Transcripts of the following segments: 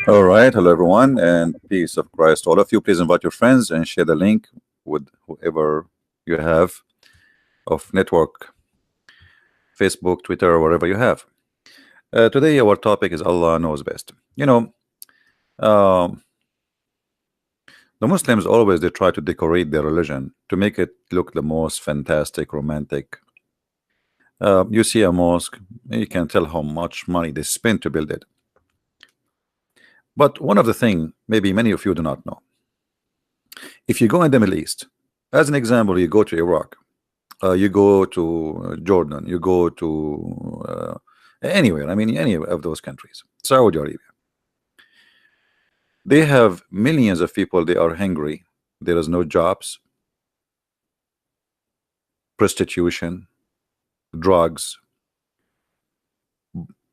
All right, hello everyone, and peace of Christ to all of you. Please invite your friends and share the link with whoever you have of network, Facebook, Twitter, or whatever you have. Today, our topic is Allah knows best. Um, the Muslims always they try to decorate their religion to make it look the most fantastic, romantic. You see a mosque, you can tell how much money they spend to build it. But one of the things, maybe many of you do not know, if you go in the Middle East, as an example, you go to Iraq, you go to Jordan, you go to anywhere, I mean, any of those countries, Saudi Arabia, they have millions of people, they are hungry, there is no jobs, prostitution, drugs,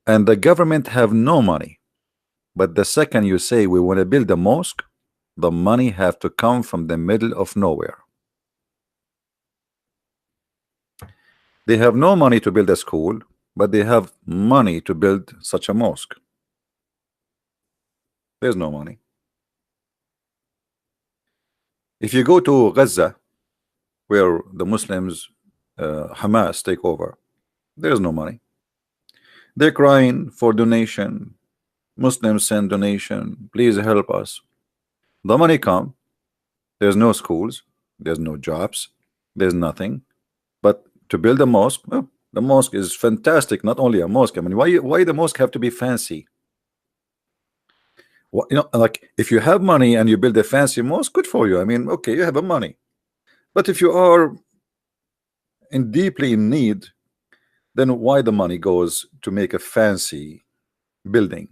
and the government have no money. But the second you say we want to build a mosque, the money have to come from the middle of nowhere. They have no money to build a school, but they have money to build such a mosque. There's no money. If you go to Gaza, where the Muslims, Hamas take over, there's no money. They're crying for donation. Muslims send donation. Please help us. The money come. There's no schools. There's no jobs. There's nothing. But to build a mosque, well, the mosque is fantastic. Not only a mosque. I mean, why the mosque have to be fancy? Well, like if you have money and you build a fancy mosque, good for you. I mean, okay, you have a money. But if you are deeply in need, then why the money goes to make a fancy building?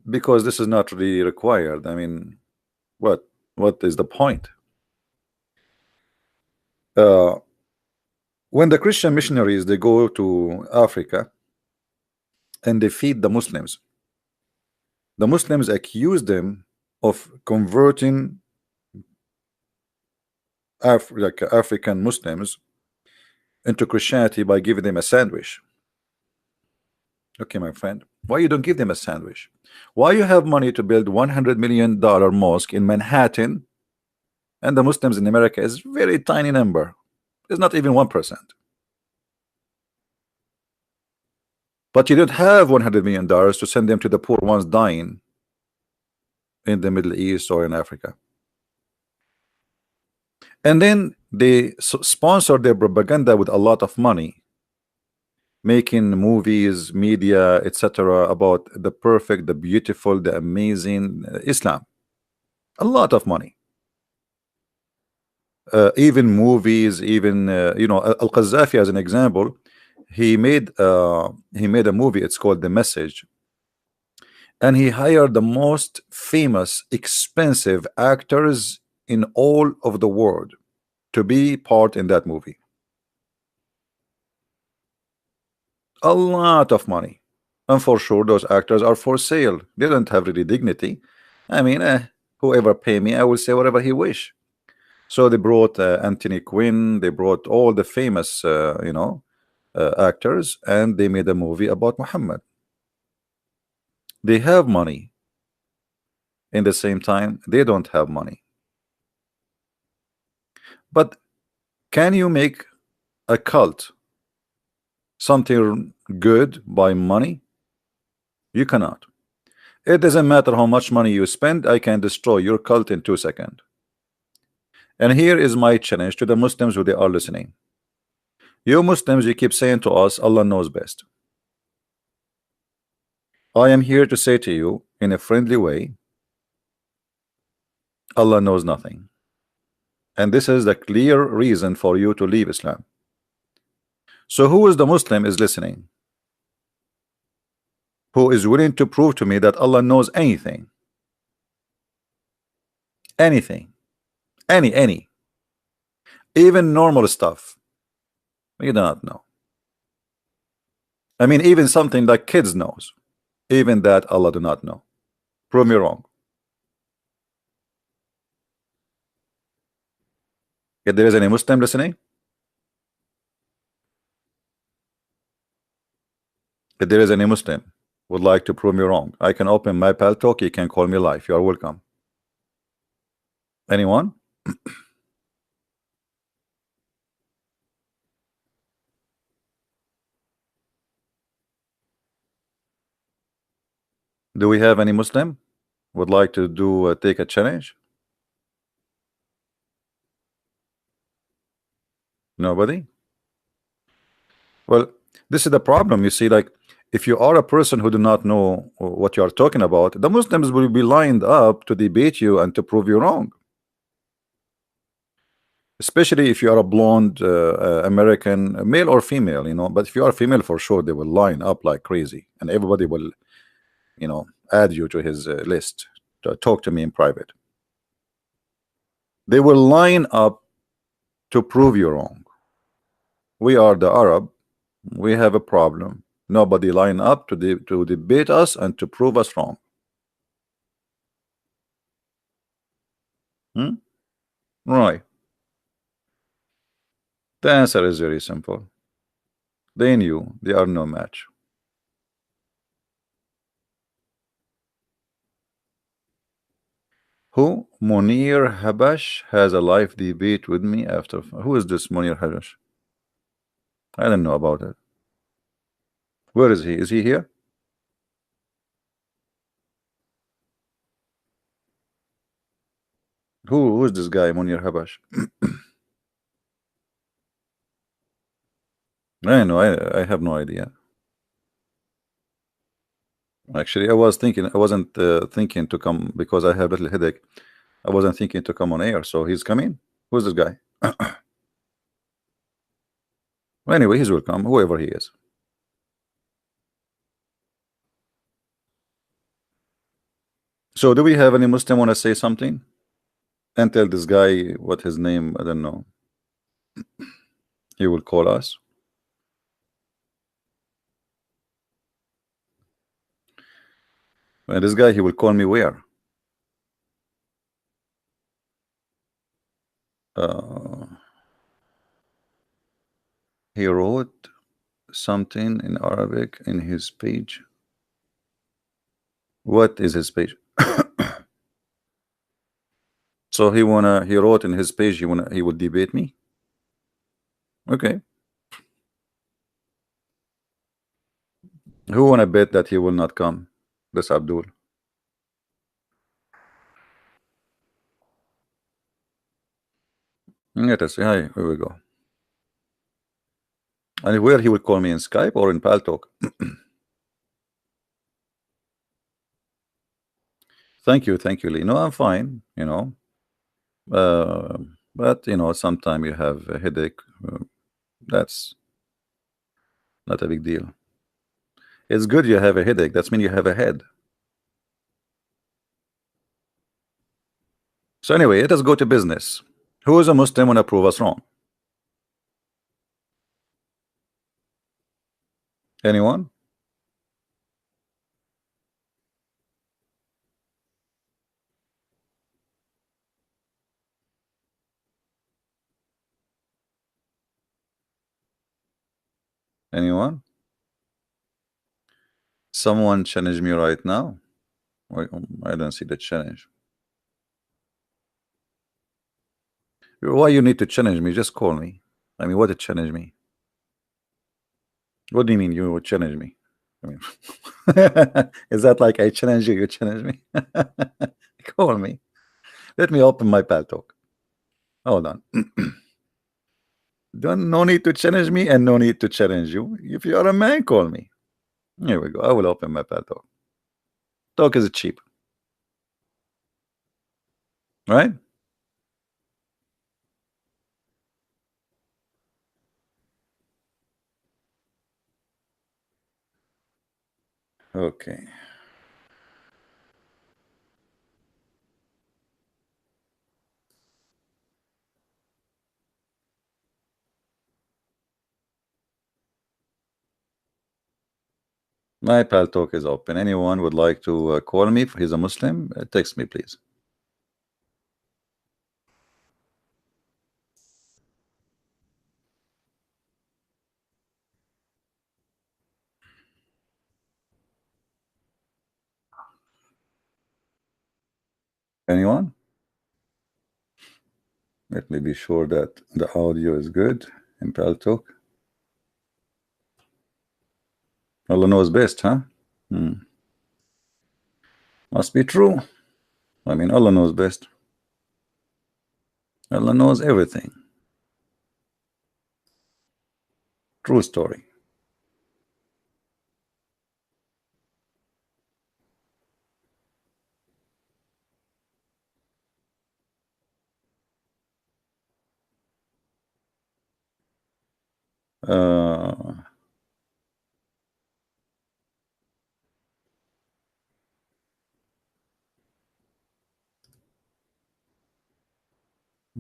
Because this is not really required. I mean, what is the point? When the Christian missionaries they go to Africa and they feed the Muslims accuse them of converting African Muslims into Christianity by giving them a sandwich. Okay, my friend, why you don't give them a sandwich? Why you have money to build $100 million mosque in Manhattan, and the Muslims in America is very tiny number? It's not even 1%. But you don't have $100 million to send them to the poor ones dying in the Middle East or in Africa. And then they sponsor their propaganda with a lot of money, making movies, media, etc. about the perfect, the beautiful, the amazing Islam. A lot of money. Even movies, even Al-Qaddafi as an example, he made a movie. It's called The Message, and he hired the most famous, expensive actors in all of the world to be part in that movie. A lot of money, and for sure those actors are for sale. They don't have really dignity. I mean, whoever pay me, I will say whatever he wish. So they brought Anthony Quinn, they brought all the famous actors, and they made a movie about Muhammad. They have money. In the same time, they don't have money. But can you make a cult something good by money? You cannot. It doesn't matter how much money you spend, I can destroy your cult in 2 seconds. And here is my challenge to the Muslims who they are listening. You Muslims, you keep saying to us, Allah knows best. I am here to say to you in a friendly way, Allah knows nothing. And this is the clear reason for you to leave Islam. So who is the Muslim is listening, who is willing to prove to me that Allah knows anything? Anything. Any. Even normal stuff. You do not know. I mean, even something like kids knows. Even that Allah do not know. Prove me wrong. If there is any Muslim listening, If there is any Muslim would like to prove me wrong, I can open my pal talk. You can call me live. You are welcome. Anyone? Do we have any Muslim would like to do take a challenge? Nobody? Well, this is the problem. You see, like if you are a person who do not know what you are talking about, the Muslims will be lined up to debate you and to prove you wrong. Especially if you are a blonde American, male or female, But if you are female, for sure, they will line up like crazy, and everybody will, add you to his list to talk to me in private. They will line up to prove you wrong. We are the Arab. We have a problem. Nobody line up to debate us and to prove us wrong. Hmm? Right. The answer is very simple. They knew they are no match. Who? Munir Habash has a live debate with me after. Who is this Munir Habash? I don't know about it. Where is he? Is he here? Who is this guy, Munir Habash? I know. I have no idea. Actually, I was thinking. I wasn't thinking to come because I have a little headache. I wasn't thinking to come on air. So he's coming. Who's this guy? Anyway, he's welcome, whoever he is. So, do we have any Muslim want to say something and tell this guy what his name? I don't know. He will call us. And this guy, he will call me where? Uh, he wrote something in Arabic in his page. What is his page? So he wrote in his page he would debate me. Okay. Who wanna bet that he will not come? This Abdul. Let us see. Hi, here we go. And where he will call me in Skype or in Paltalk. Thank you, Lee. No, I'm fine, Uh, but sometimes you have a headache. That's not a big deal. It's good you have a headache. That's mean you have a head. So anyway, let us go to business. Who is a Muslim want to prove us wrong? Anyone? Anyone? Someone challenge me right now? Wait, I don't see the challenge. Why you need to challenge me? Just call me. I mean, what to challenge me? What do you mean you would challenge me? I mean, is that like I challenge you, you challenge me? Call me. Let me open my pal talk. Hold on. Don't no need to challenge me and no need to challenge you. If you are a man, call me. Here we go. I will open my pal talk. Talk is cheap, right? Okay. My pal talk is open. Anyone would like to call me if he's a Muslim? Text me, please. Anyone? Let me be sure that the audio is good in Paltalk. Allah knows best, huh? Must be true. I mean, Allah knows best. Allah knows everything. True story.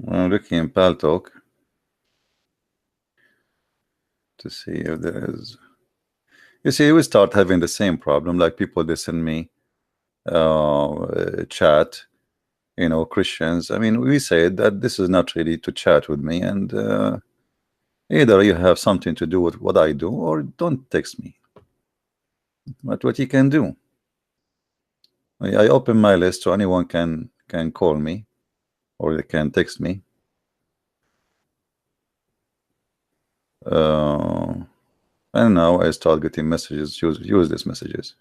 I'm looking in Paltalk to see if there is. You see, we start having the same problem. Like people, they send me chat. You know, Christians. I mean, we say that this is not really to chat with me, and either you have something to do with what I do, or don't text me. But what you can do, I open my list so anyone can call me, or they can text me. And now I start getting messages. Use these messages.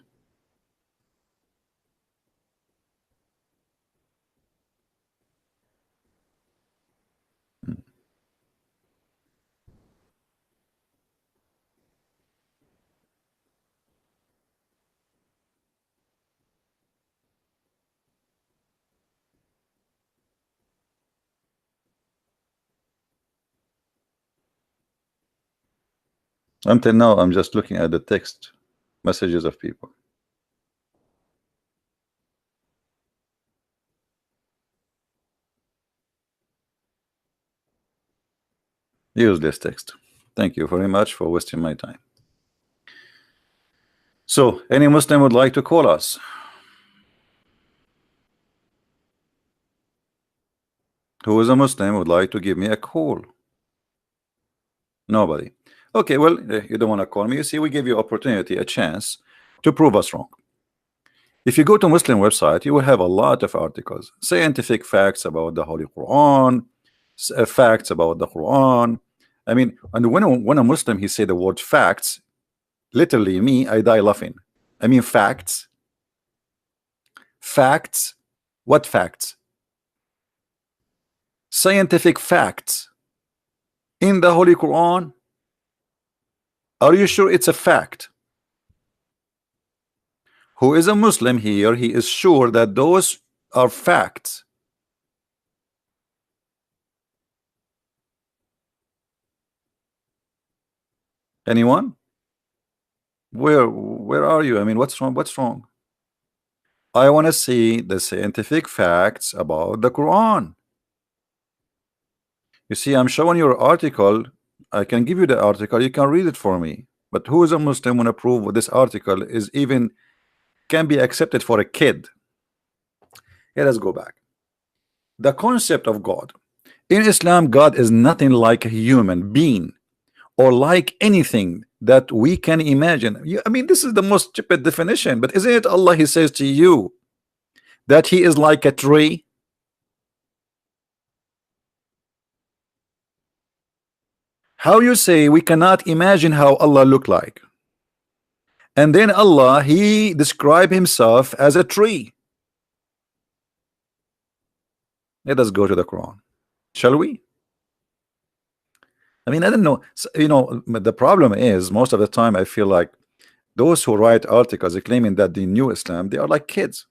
Until now, I'm just looking at the text messages of people. Use this text. Thank you very much for wasting my time. So, any Muslim would like to call us? Who is a Muslim would like to give me a call? Nobody. Okay, well, you don't want to call me. You see, we give you opportunity, a chance to prove us wrong. If you go to Muslim website, you will have a lot of articles, scientific facts about the Holy Quran, facts about the Quran. I mean, and when a Muslim he say the word facts, literally me, I die laughing. I mean facts. Facts. What facts? Scientific facts in the Holy Quran. Are you sure it's a fact? Who is a Muslim here, he is sure that those are facts. Anyone? Where are you? I mean, what's wrong? I want to see the scientific facts about the Quran. You see, I'm showing you an article. I can give you the article, you can read it for me. But who is a Muslim when approve this article is even can be accepted for a kid? Here, let's go back. The concept of God. In Islam, God is nothing like a human being or like anything that we can imagine. I mean, this is the most stupid definition, but isn't it Allah, he says to you that he is like a tree? How you say we cannot imagine how Allah look like? And then Allah, he describe himself as a tree. Let us go to the Quran, shall we? I mean, I don't know. You know, the problem is most of the time I feel like those who write articles claiming that the new Islam, they are like kids.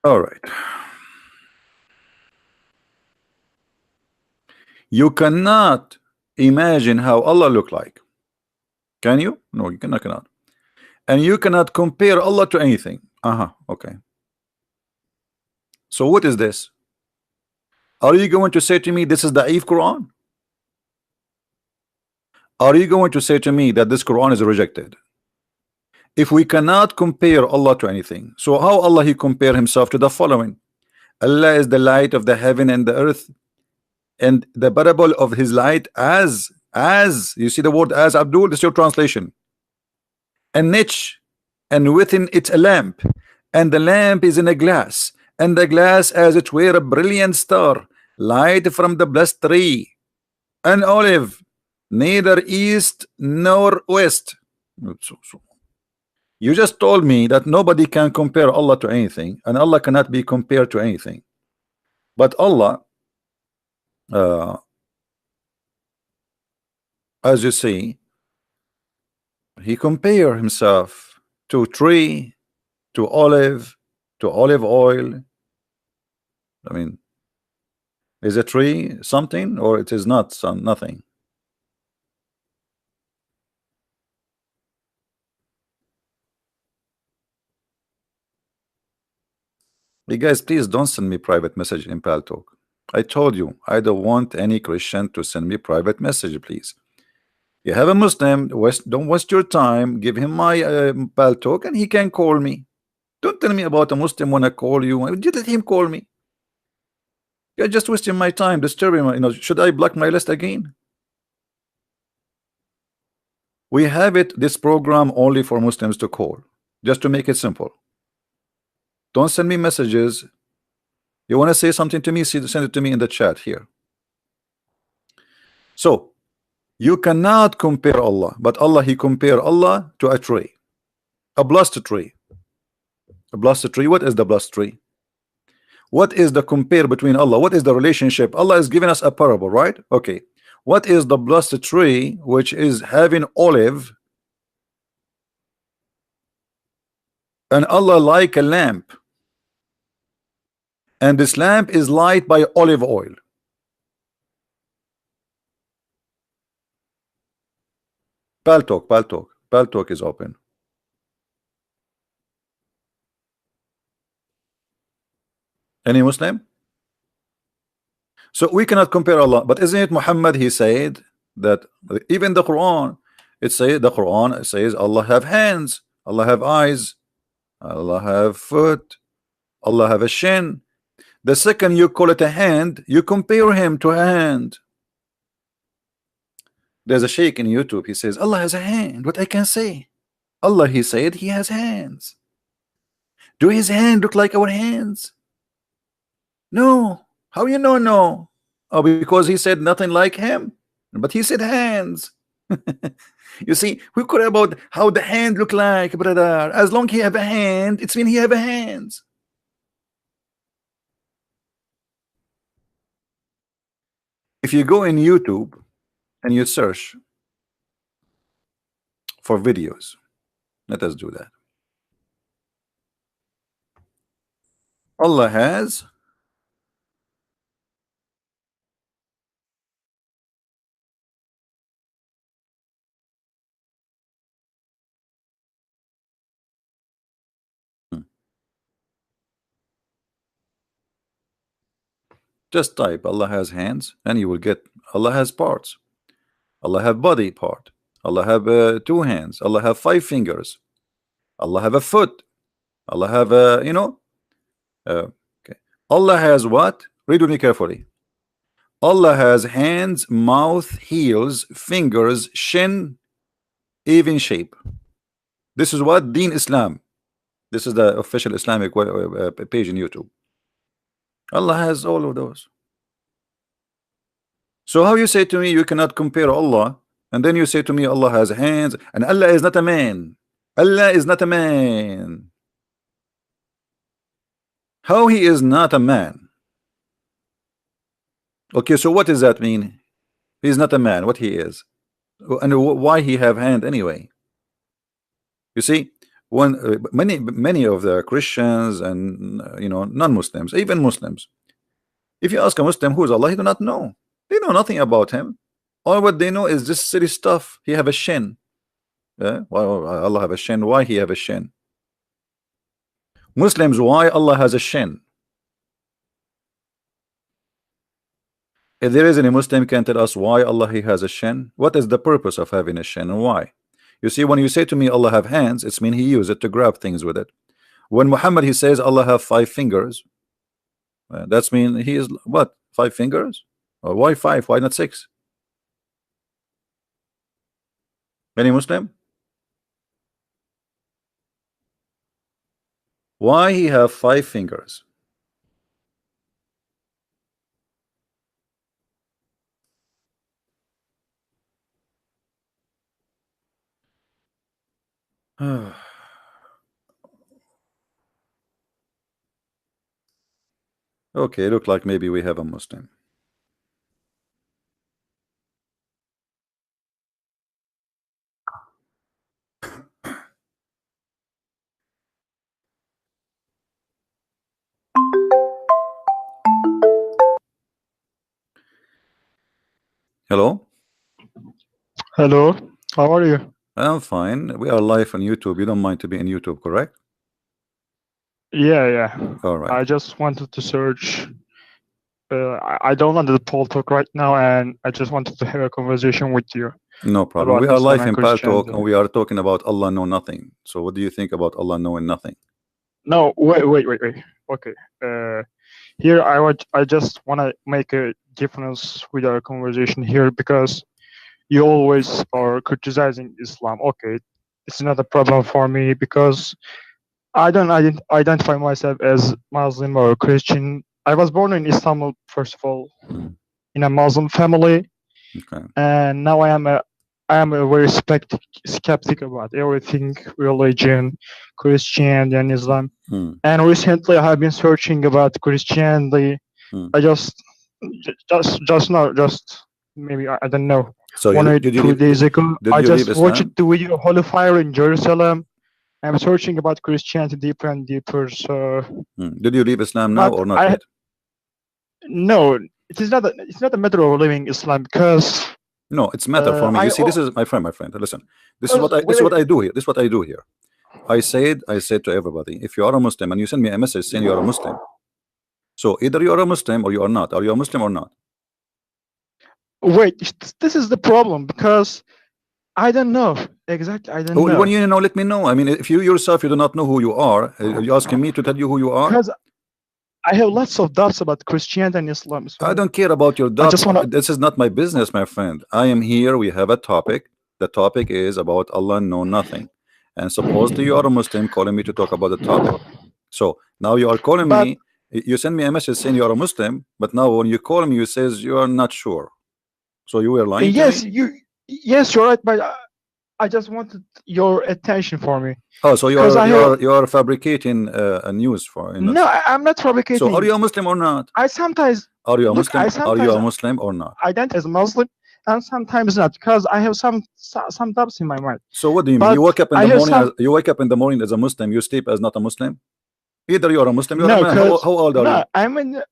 All right. You cannot imagine how Allah look like. Can you? No, you cannot. And you cannot compare Allah to anything. Okay. So what is this? Are you going to say to me this is the Da'if Quran? Are you going to say to me that this Quran is rejected? If we cannot compare Allah to anything, so how Allah he compare himself to the following? Allah is the light of the heaven and the earth, and the parable of his light as you see the word as, Abdul, this is your translation, a niche, and within it a lamp, and the lamp is in a glass, and the glass as it were a brilliant star, light from the blessed tree, an olive, neither east nor west. You just told me that nobody can compare Allah to anything, and Allah cannot be compared to anything. But Allah, as you see, he compare himself to tree, to olive oil. I mean, is a tree something, or it is not nothing? You guys, please don't send me private message in Paltalk. I told you I don't want any Christian to send me private message, please. You have a Muslim, don't waste your time. Give him my Paltalk and he can call me. Don't tell me about a Muslim when I call you. Let him call me. You're just wasting my time, disturbing my, should I block my list again? We have this program only for Muslims to call, just to make it simple. Don't send me messages. You want to say something to me, send it to me in the chat here. So you cannot compare Allah, but Allah, he compare Allah to a tree, a blessed tree. A blessed tree. What is the blessed tree? What is the compare between Allah? What is the relationship? Allah is giving us a parable, right? Okay. What is the blessed tree which is having olive, and Allah like a lamp, and this lamp is light by olive oil? Paltalk is open. Any Muslim? So we cannot compare Allah, but isn't it Muhammad? He said that even the Quran, it says Allah have hands, Allah have eyes, Allah have foot, Allah have a shin. The second you call it a hand, you compare him to a hand. There's a sheikh in YouTube, he says Allah has a hand. What I can say? Allah, he said he has hands. Do his hand look like our hands? No. How you know no? Oh, because he said nothing like him, but he said hands. You see, we care about how the hand look like, brother. As long he have a hand, it's mean he have a hands. If you go in YouTube and you search for videos, let us do that. Allah has just type Allah has hands and you will get Allah has parts. Allah have body part. Allah have 2 hands. Allah have 5 fingers. Allah have a foot. Allah have okay. Allah has what? Read with me carefully. Allah has hands, mouth, heels, fingers, shin, even shape. This is what Deen Islam. This is the official Islamic page in YouTube. Allah has all of those. So how you say to me you cannot compare Allah, and then you say to me Allah has hands, and Allah is not a man. Allah is not a man. How he is not a man? Okay, so what does that mean? He's not a man. What he is, and why he have hand anyway? You see, when many of the Christians and non-Muslims, even Muslims, if you ask a Muslim who is Allah, he do not know. They know nothing about him. All what they know is this silly stuff. He have a shin. Why Allah have a shin? Why he have a shin? Muslims, why Allah has a shin? If there is any Muslim can tell us why Allah he has a shin, what is the purpose of having a shin and why? You see, when you say to me Allah have hands, it's mean he use it to grab things with it. When Muhammad he says Allah have 5 fingers, That's mean he is what, 5 fingers? Why 5? Why not 6? Any Muslim? Why he have 5 fingers? Okay, look like maybe we have a Muslim. Hello? Hello, how are you? I'm fine. We are live on YouTube. You don't mind to be in YouTube, correct? Yeah. All right. I just wanted to search. I don't want the Paul talk right now, and I just wanted to have a conversation with you No problem. about We are Islam live and in Pal Talk, Christianity. and we are talking about Allah know nothing. So what do you think about Allah knowing nothing? No, wait. Okay. Here I just want to make a difference with our conversation here because you always are criticizing Islam. Okay, it's not a problem for me because I don't identify myself as Muslim or Christian. I was born in Istanbul, first of all, in a Muslim family, Okay. and now I am a very skeptic about everything religion, Christianity and Islam. And recently, I have been searching about Christianity. I just maybe I don't know. So 1 or 2 days ago, did I you leave just watched Islam? the video Holy Fire in Jerusalem. I'm searching about Christianity deeper and deeper. So, Did you leave Islam now but or not yet? no, it's not a matter of living Islam because No, it's matter for me. You see, this is my friend. Listen, this is what I do here. This is what I do here. I said to everybody, if you are a Muslim and you send me a message saying you are a Muslim, so either you are a Muslim or you are not. Are you a Muslim or not? Wait, this is the problem because I don't know exactly. I don't know. When you know, let me know. I mean, if you yourself you do not know who you are, you asking me to tell you who you are? Because I have lots of doubts about Christianity and Islam. So I don't care about your doubts. This is not my business, my friend. I am here. We have a topic. The topic is about Allah know nothing. And supposedly you are a Muslim calling me to talk about the topic. So now you are calling me. You send me a message saying you are a Muslim, but now when you call me, you says you are not sure. So you were lying to me? Yes, you're right, but I just wanted your attention for me. Oh, so you are fabricating news for us. No, I'm not fabricating. So are you a Muslim or not? I sometimes are you a Muslim? Are you a Muslim or not? I identify as Muslim, and sometimes not because I have some doubts in my mind. So what do you mean? You wake up in the morning. You wake up in the morning as a Muslim. You sleep as not a Muslim. Either you are a Muslim. You are a man. How old are you?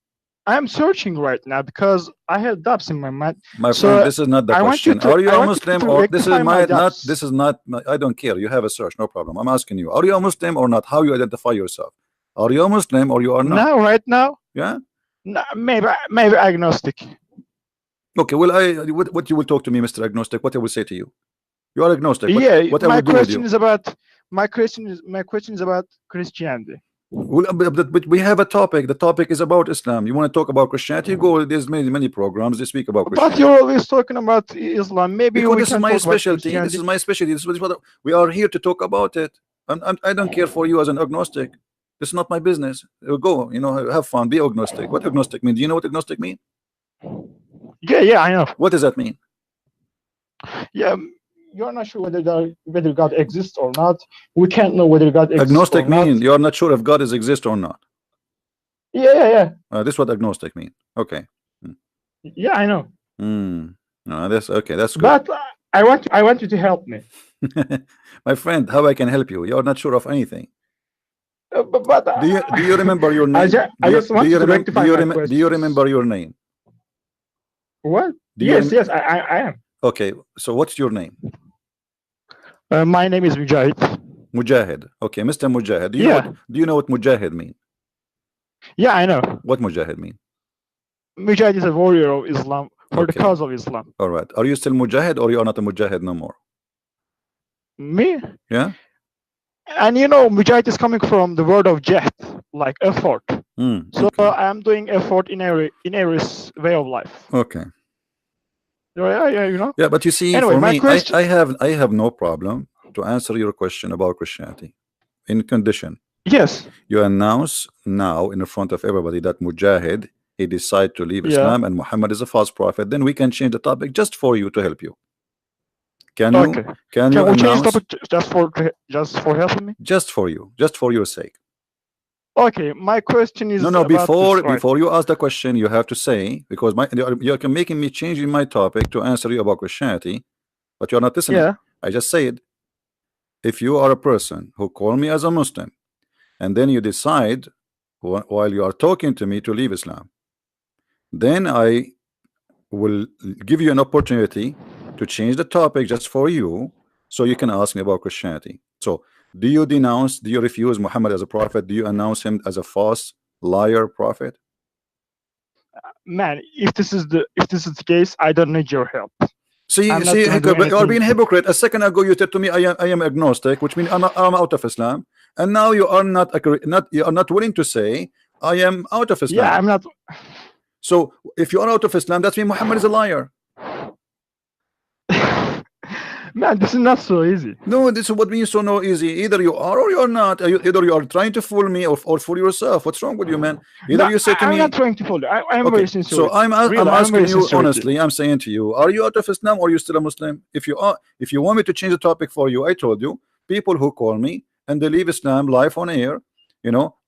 I'm searching right now because I have doubts in my mind. My friend, this is not the question. Are you a Muslim or this is not? This is not. I don't care. You have a search, no problem. I'm asking you: are you a Muslim or not? How you identify yourself? Are you a Muslim or you are not? No, right now. Yeah. No, maybe agnostic. Okay. Well, what you will talk to me, Mr. Agnostic? What I will say to you? You are agnostic. What my question is about. My question is about Christianity. Well, but we have a topic. The topic is about Islam. You want to talk about Christianity? Go. There's many programs they speak about Christianity. But you're always talking about Islam. Maybe because this is my specialty. This is my specialty. This is what we are here to talk about it. I don't care for you as an agnostic. This is not my business. Go. Have fun. Be agnostic. What agnostic means? Do you know what agnostic means? Yeah, I know. What does that mean? Yeah. You're not sure whether God exists or not. We can't know whether God exists agnostic or not. means you're not sure if God exists or not. Yeah. This is what agnostic means. Okay. Yeah, I know. That's okay. That's good. But I want you to help me. My friend, how I can help you? You're not sure of anything. But do you remember your name? I just want to rectify my question. Do you remember your name? What? Yes, I am. Okay, so what's your name? My name is Mujahid. Mujahid. Okay, Mr. Mujahid. Do you know what Mujahid mean? Yeah, I know. What Mujahid mean? Mujahid is a warrior of Islam for the cause of Islam. All right. Are you still Mujahid or you are not a Mujahid no more? Me? Yeah. And Mujahid is coming from the word of jihad, like effort. So Okay. I am doing effort in every way of life. Okay. Yeah, you know. Yeah, but you see, Anyway, for my me, question. I have no problem to answer your question about Christianity, in condition Yes. you announce now in front of everybody that Mujahid he decide to leave Yeah. Islam and Muhammad is a false prophet. Then we can change the topic just for you to help you. Can Okay. you Can we change the announce topic just for helping me? just for you, just for your sake? Okay. My question No, is no. about this, right? Before you ask the question, you have to say, because you're making me changing my topic to answer you about Christianity, but you're not listening. Yeah. I just said, if you are a person who call me as a Muslim, and then you decide while you are talking to me to leave Islam, then I will give you an opportunity to change the topic just for you, so you can ask me about Christianity. So, do you refuse Muhammad as a prophet? Do you announce him as a false liar prophet? Man, if this is the case, I don't need your help. I'm not gonna do You are being anything. hypocrite. A second ago, you said to me, I am agnostic, which means I'm out of Islam, and now you are you are not willing to say I am out of Yeah, Islam. I'm not. So, if you are out of Islam, that means Muhammad is a liar. Man, this is not so easy. No, this is what means so no easy. Either you are or you're not. Either you are trying to fool me or fool yourself. What's wrong with you, man? Either No, you say to I'm me, not trying to follow. I'm very okay, sincere so with you. Really, I'm I'm asking very you sincere with you. honestly. I'm saying to you, are you out of Islam or are you still a Muslim? If you are, if you want me to change the topic for you, I told you, people who call me and they leave Islam live on air,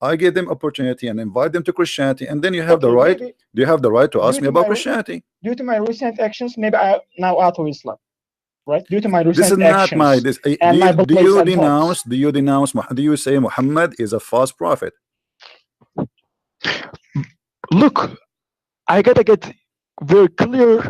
I give them opportunity and invite them to Christianity, and then you have the Okay, right. maybe Do you have the right to ask due me to about my Christianity? due to my recent actions, maybe I now out of Islam, right? Due to my This is recent not my. actions This and my beliefs and thoughts. Do you say Muhammad is a false prophet? Look, I gotta get very clear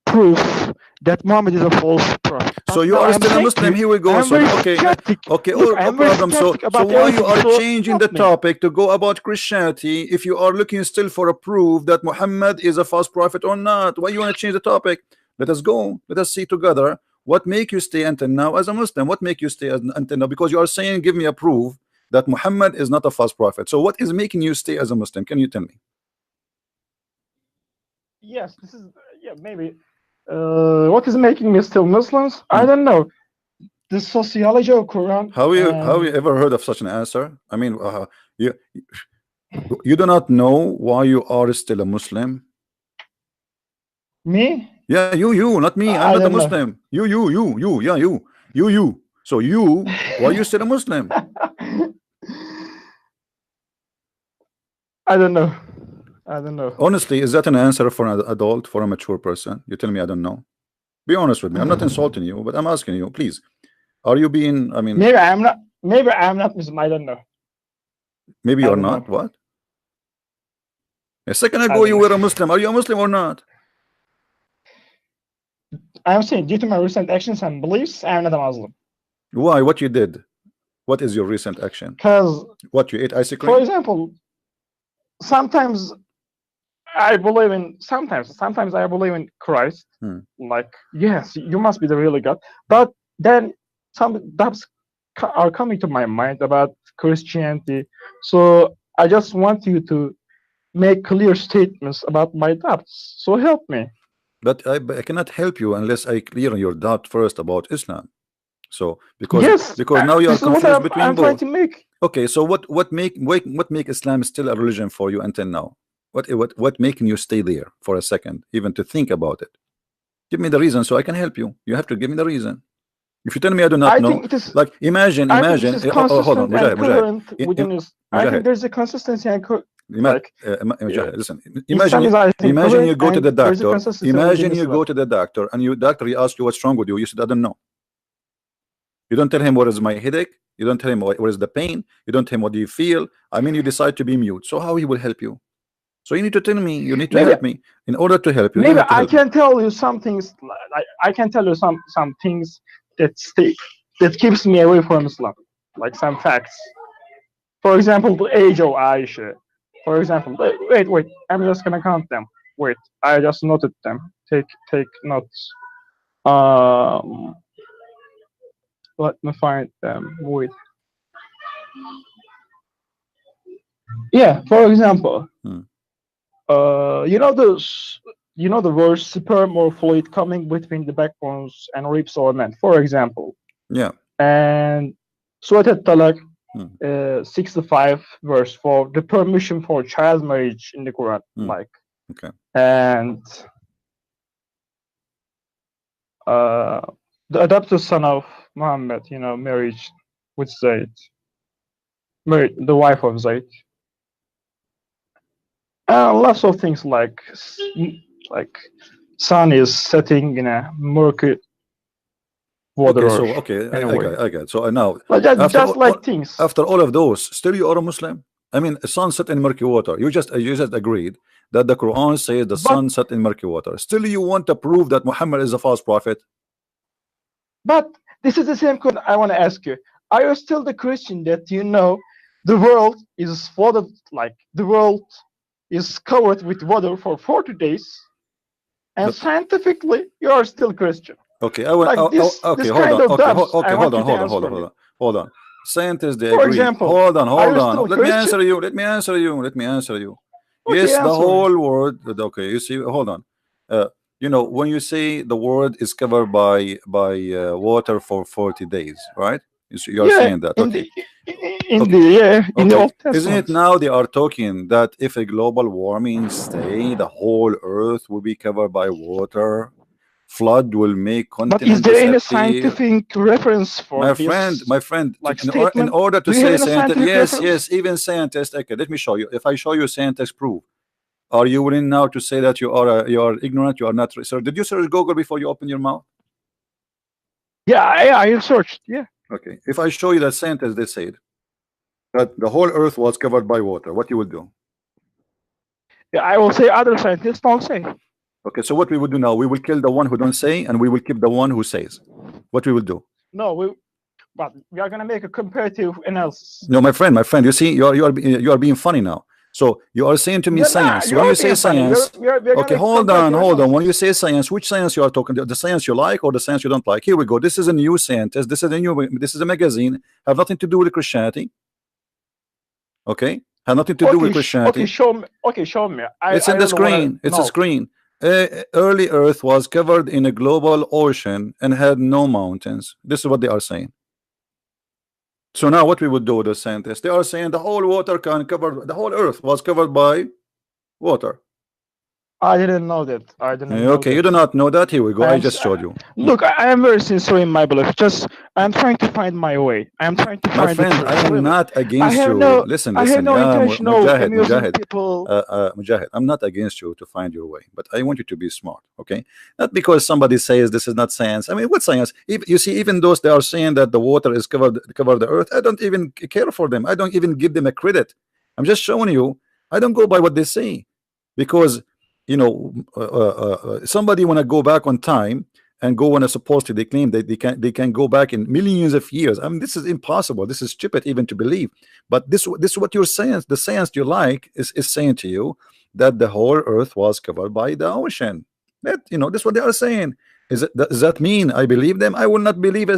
proof that Muhammad is a false prophet. So But you now are I'm still a saying to Muslim. you, Here we I go. am So very okay, skeptic. okay, Look, I no am very problem. So skeptic about why you everything. are So changing help the me. topic to go about Christianity if you are looking still for a proof that Muhammad is a false prophet or not? Why you want to change the topic? Let us go. Let us see together what make you stay until now as a Muslim. What make you stay until now? Because you are saying, give me a proof that Muhammad is not a false prophet. So what is making you stay as a Muslim? Can you tell me? Yes, this is maybe. What is making me still Muslims? I don't know. The sociology of Quran. Have you ever heard of such an answer? I mean, you do not know why you are still a Muslim. Me? Yeah, you, not me. I'm I not a don't know. Muslim. Yeah, you. So why you still a Muslim? I don't know. I don't know. Honestly, is that an answer for an adult, for a mature person? You tell me I don't know. Be honest with me. I'm not insulting you, but I'm asking you, please. Are you being? I mean, Maybe I'm not. Maybe I'm not Muslim. I don't know. maybe I you're don't know. not. What? A second I ago don't you know. were a Muslim. Are you a Muslim or not? I'm saying due to my recent actions and beliefs, I'm not a Muslim. Why? What you did? What is your recent action? Because, What, you ate ice for cream? example, sometimes I believe in. Sometimes I believe in Christ. Like, yes, you must be the really God. But then some doubts are coming to my mind about Christianity. So I just want you to make clear statements about my doubts. So help me. But I cannot help you unless I clear your doubt first about Islam. So Yes, because now you are this is what confused between I'm trying both. to make. Okay, so what make Islam still a religion for you until now? What making you stay there for a second, even to think about it? Give me the reason so I can help you. You have to give me the reason. If you tell me I do not I know, think it is. like imagine, I think this is hold on, consistent and Mujahid, coherent within this. I think Mujahid, there's a consistency and like Mujahid, listen. Islam is, I think, Imagine coherent you go to and the there's a doctor. consistency within Imagine you Islam. go to the doctor and your doctor he asks you what's wrong with you. You said I don't know. You don't tell him what is my headache. You don't tell him what is the pain. You don't tell him what do you feel. I mean, you decide to be mute. So how he will help you? So you need to tell me. You need to Maybe help me. In order to help you, you maybe have to I help me. can tell you some things. I can tell you some things that keeps me away from Islam, like some facts. For example, the age of Aisha. For example, wait. I'm just gonna count them. Wait, I just noted them. Take notes. Um, Let me find them. Wait. Yeah, for example, Hmm. you know those, you know the word sperm or fluid coming between the backbones and ribs or men, for example, Yeah. and Surat al-Talaq Hmm. 65 verse 4, the permission for child marriage in the Quran, Hmm. like, Okay. and uh, the adopted son of Muhammad, you know, marriage with Zayd, married the wife of Zayd, and lots of things like like sun is setting in a murky water Okay. or So okay, I got anyway, it, I got it. So now, like after just like things. after all of those, still you are a Muslim? I mean, sun set in murky water. You just agreed that the Quran says the But sun set in murky water. Still, you want to prove that Muhammad is a false prophet? but this is the same question I want to ask you. Are you still the Christian that you know the world is flooded, like the world is covered with water for 40 days, and The- scientifically you are still Christian? Okay, I want. Like Okay, this hold kind on. of Okay, doubts I hold want on, you to hold on, answer hold on, for hold me. on, hold on. Scientists, they For agree. example, are Hold you on. still Let me Christian? answer you. Let me answer you. Let me answer you. Okay, Yes, the answer me. whole world. Okay, you see. Hold on. When you say the world is covered by water for 40 days, right? You are Yeah, saying that. in Okay. the in Okay. the yeah in the Okay. Old Isn't Testament. it now they are talking that if a global warming stay, the whole earth will be covered by water? Flood will make But is continent there any disappear. scientific reference for My this friend, like in statement? order to Do you have say any scientist, scientific yes, reference? yes, even scientists. Okay, let me show you. If I show you scientist proof, are you willing now to say that you are ignorant? You are not. Sir, did you search Google before you open your mouth? Yeah, I researched. Yeah, Okay, if I show you that scientists they said that the whole earth was covered by water, what you will do? yeah. I will say other scientists don't say. Okay, so what we will do now? We will kill the one who don't say, and we will keep the one who says. What we will do? No, but we are gonna make a comparative analysis. No, my friend. You see, you are being funny now. So you are saying to me Yeah, nah, science. When you're you say being funny. science, We're gonna okay, make a hold on, comparative hold on. When you analysis. say science, which science you are talking? The science you like or the science you don't like? Here we go. This is a new scientist. This is a new. This is a magazine. Have nothing to do with Christianity. Okay, have nothing to do with Okay, okay, Christianity. show me. Okay, show me. It's I in the really wanna screen. It's a know. screen. Early Earth was covered in a global ocean and had no mountains. This is what they are saying. So now what we would do, the scientists, they are saying the whole water can cover, the whole earth was covered by water. I didn't know that. I didn't know Okay, you that. do not know that. Here we go. I I am. just showed you. Look, I am very sincere in my belief. Just I'm trying to find my way. I'm trying to My find the friend, I truth. am Really, not against you. Listen, I have listen. no Yeah, intention of Mujahid, amusing Mujahid, people. Mujahid. I'm not against you to find your way, but I want you to be smart. Okay, not because somebody says this is not science. I mean, what science? You see, even those they are saying that the water is cover the earth. I don't even care for them. I don't even give them a credit. I'm just showing you. I don't go by what they say, because somebody want to go back on time and go when a supposedly they claim that they can go back in millions of years. I mean, this is impossible. This is stupid even to believe. But this is what your science, the science you like, is saying to you that the whole earth was covered by the ocean. This is what they are saying. Does that mean I believe them? I will not believe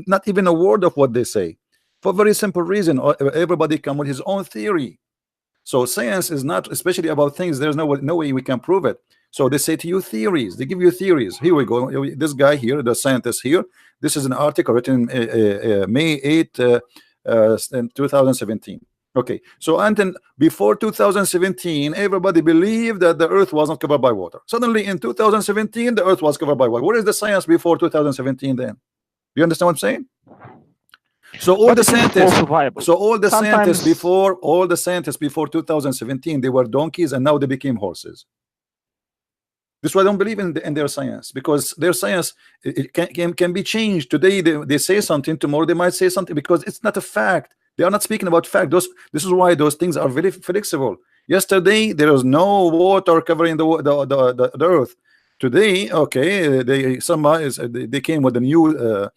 not even a word of what they say, for a very simple reason. Everybody come with his own theory. So science is not especially about things. There's no way we can prove it. So they say to you theories. They give you theories. Here we go. This guy here, the scientist here. This is an article written May 8, in 2017. Okay. So until before 2017, everybody believed that the Earth was not covered by water. Suddenly in 2017, the Earth was covered by water. Where is the science before 2017 then? You understand what I'm saying? So all But the this is scientists, falsifiable. so Sometimes, all the scientists before 2017, they were donkeys and now they became horses. This is why I don't believe in their science, because their science it can be changed. Today they say something, tomorrow they might say something, because it's not a fact. They are not speaking about fact. This is why those things are very flexible. Yesterday there was no water covering the earth. Today, okay, they came with a new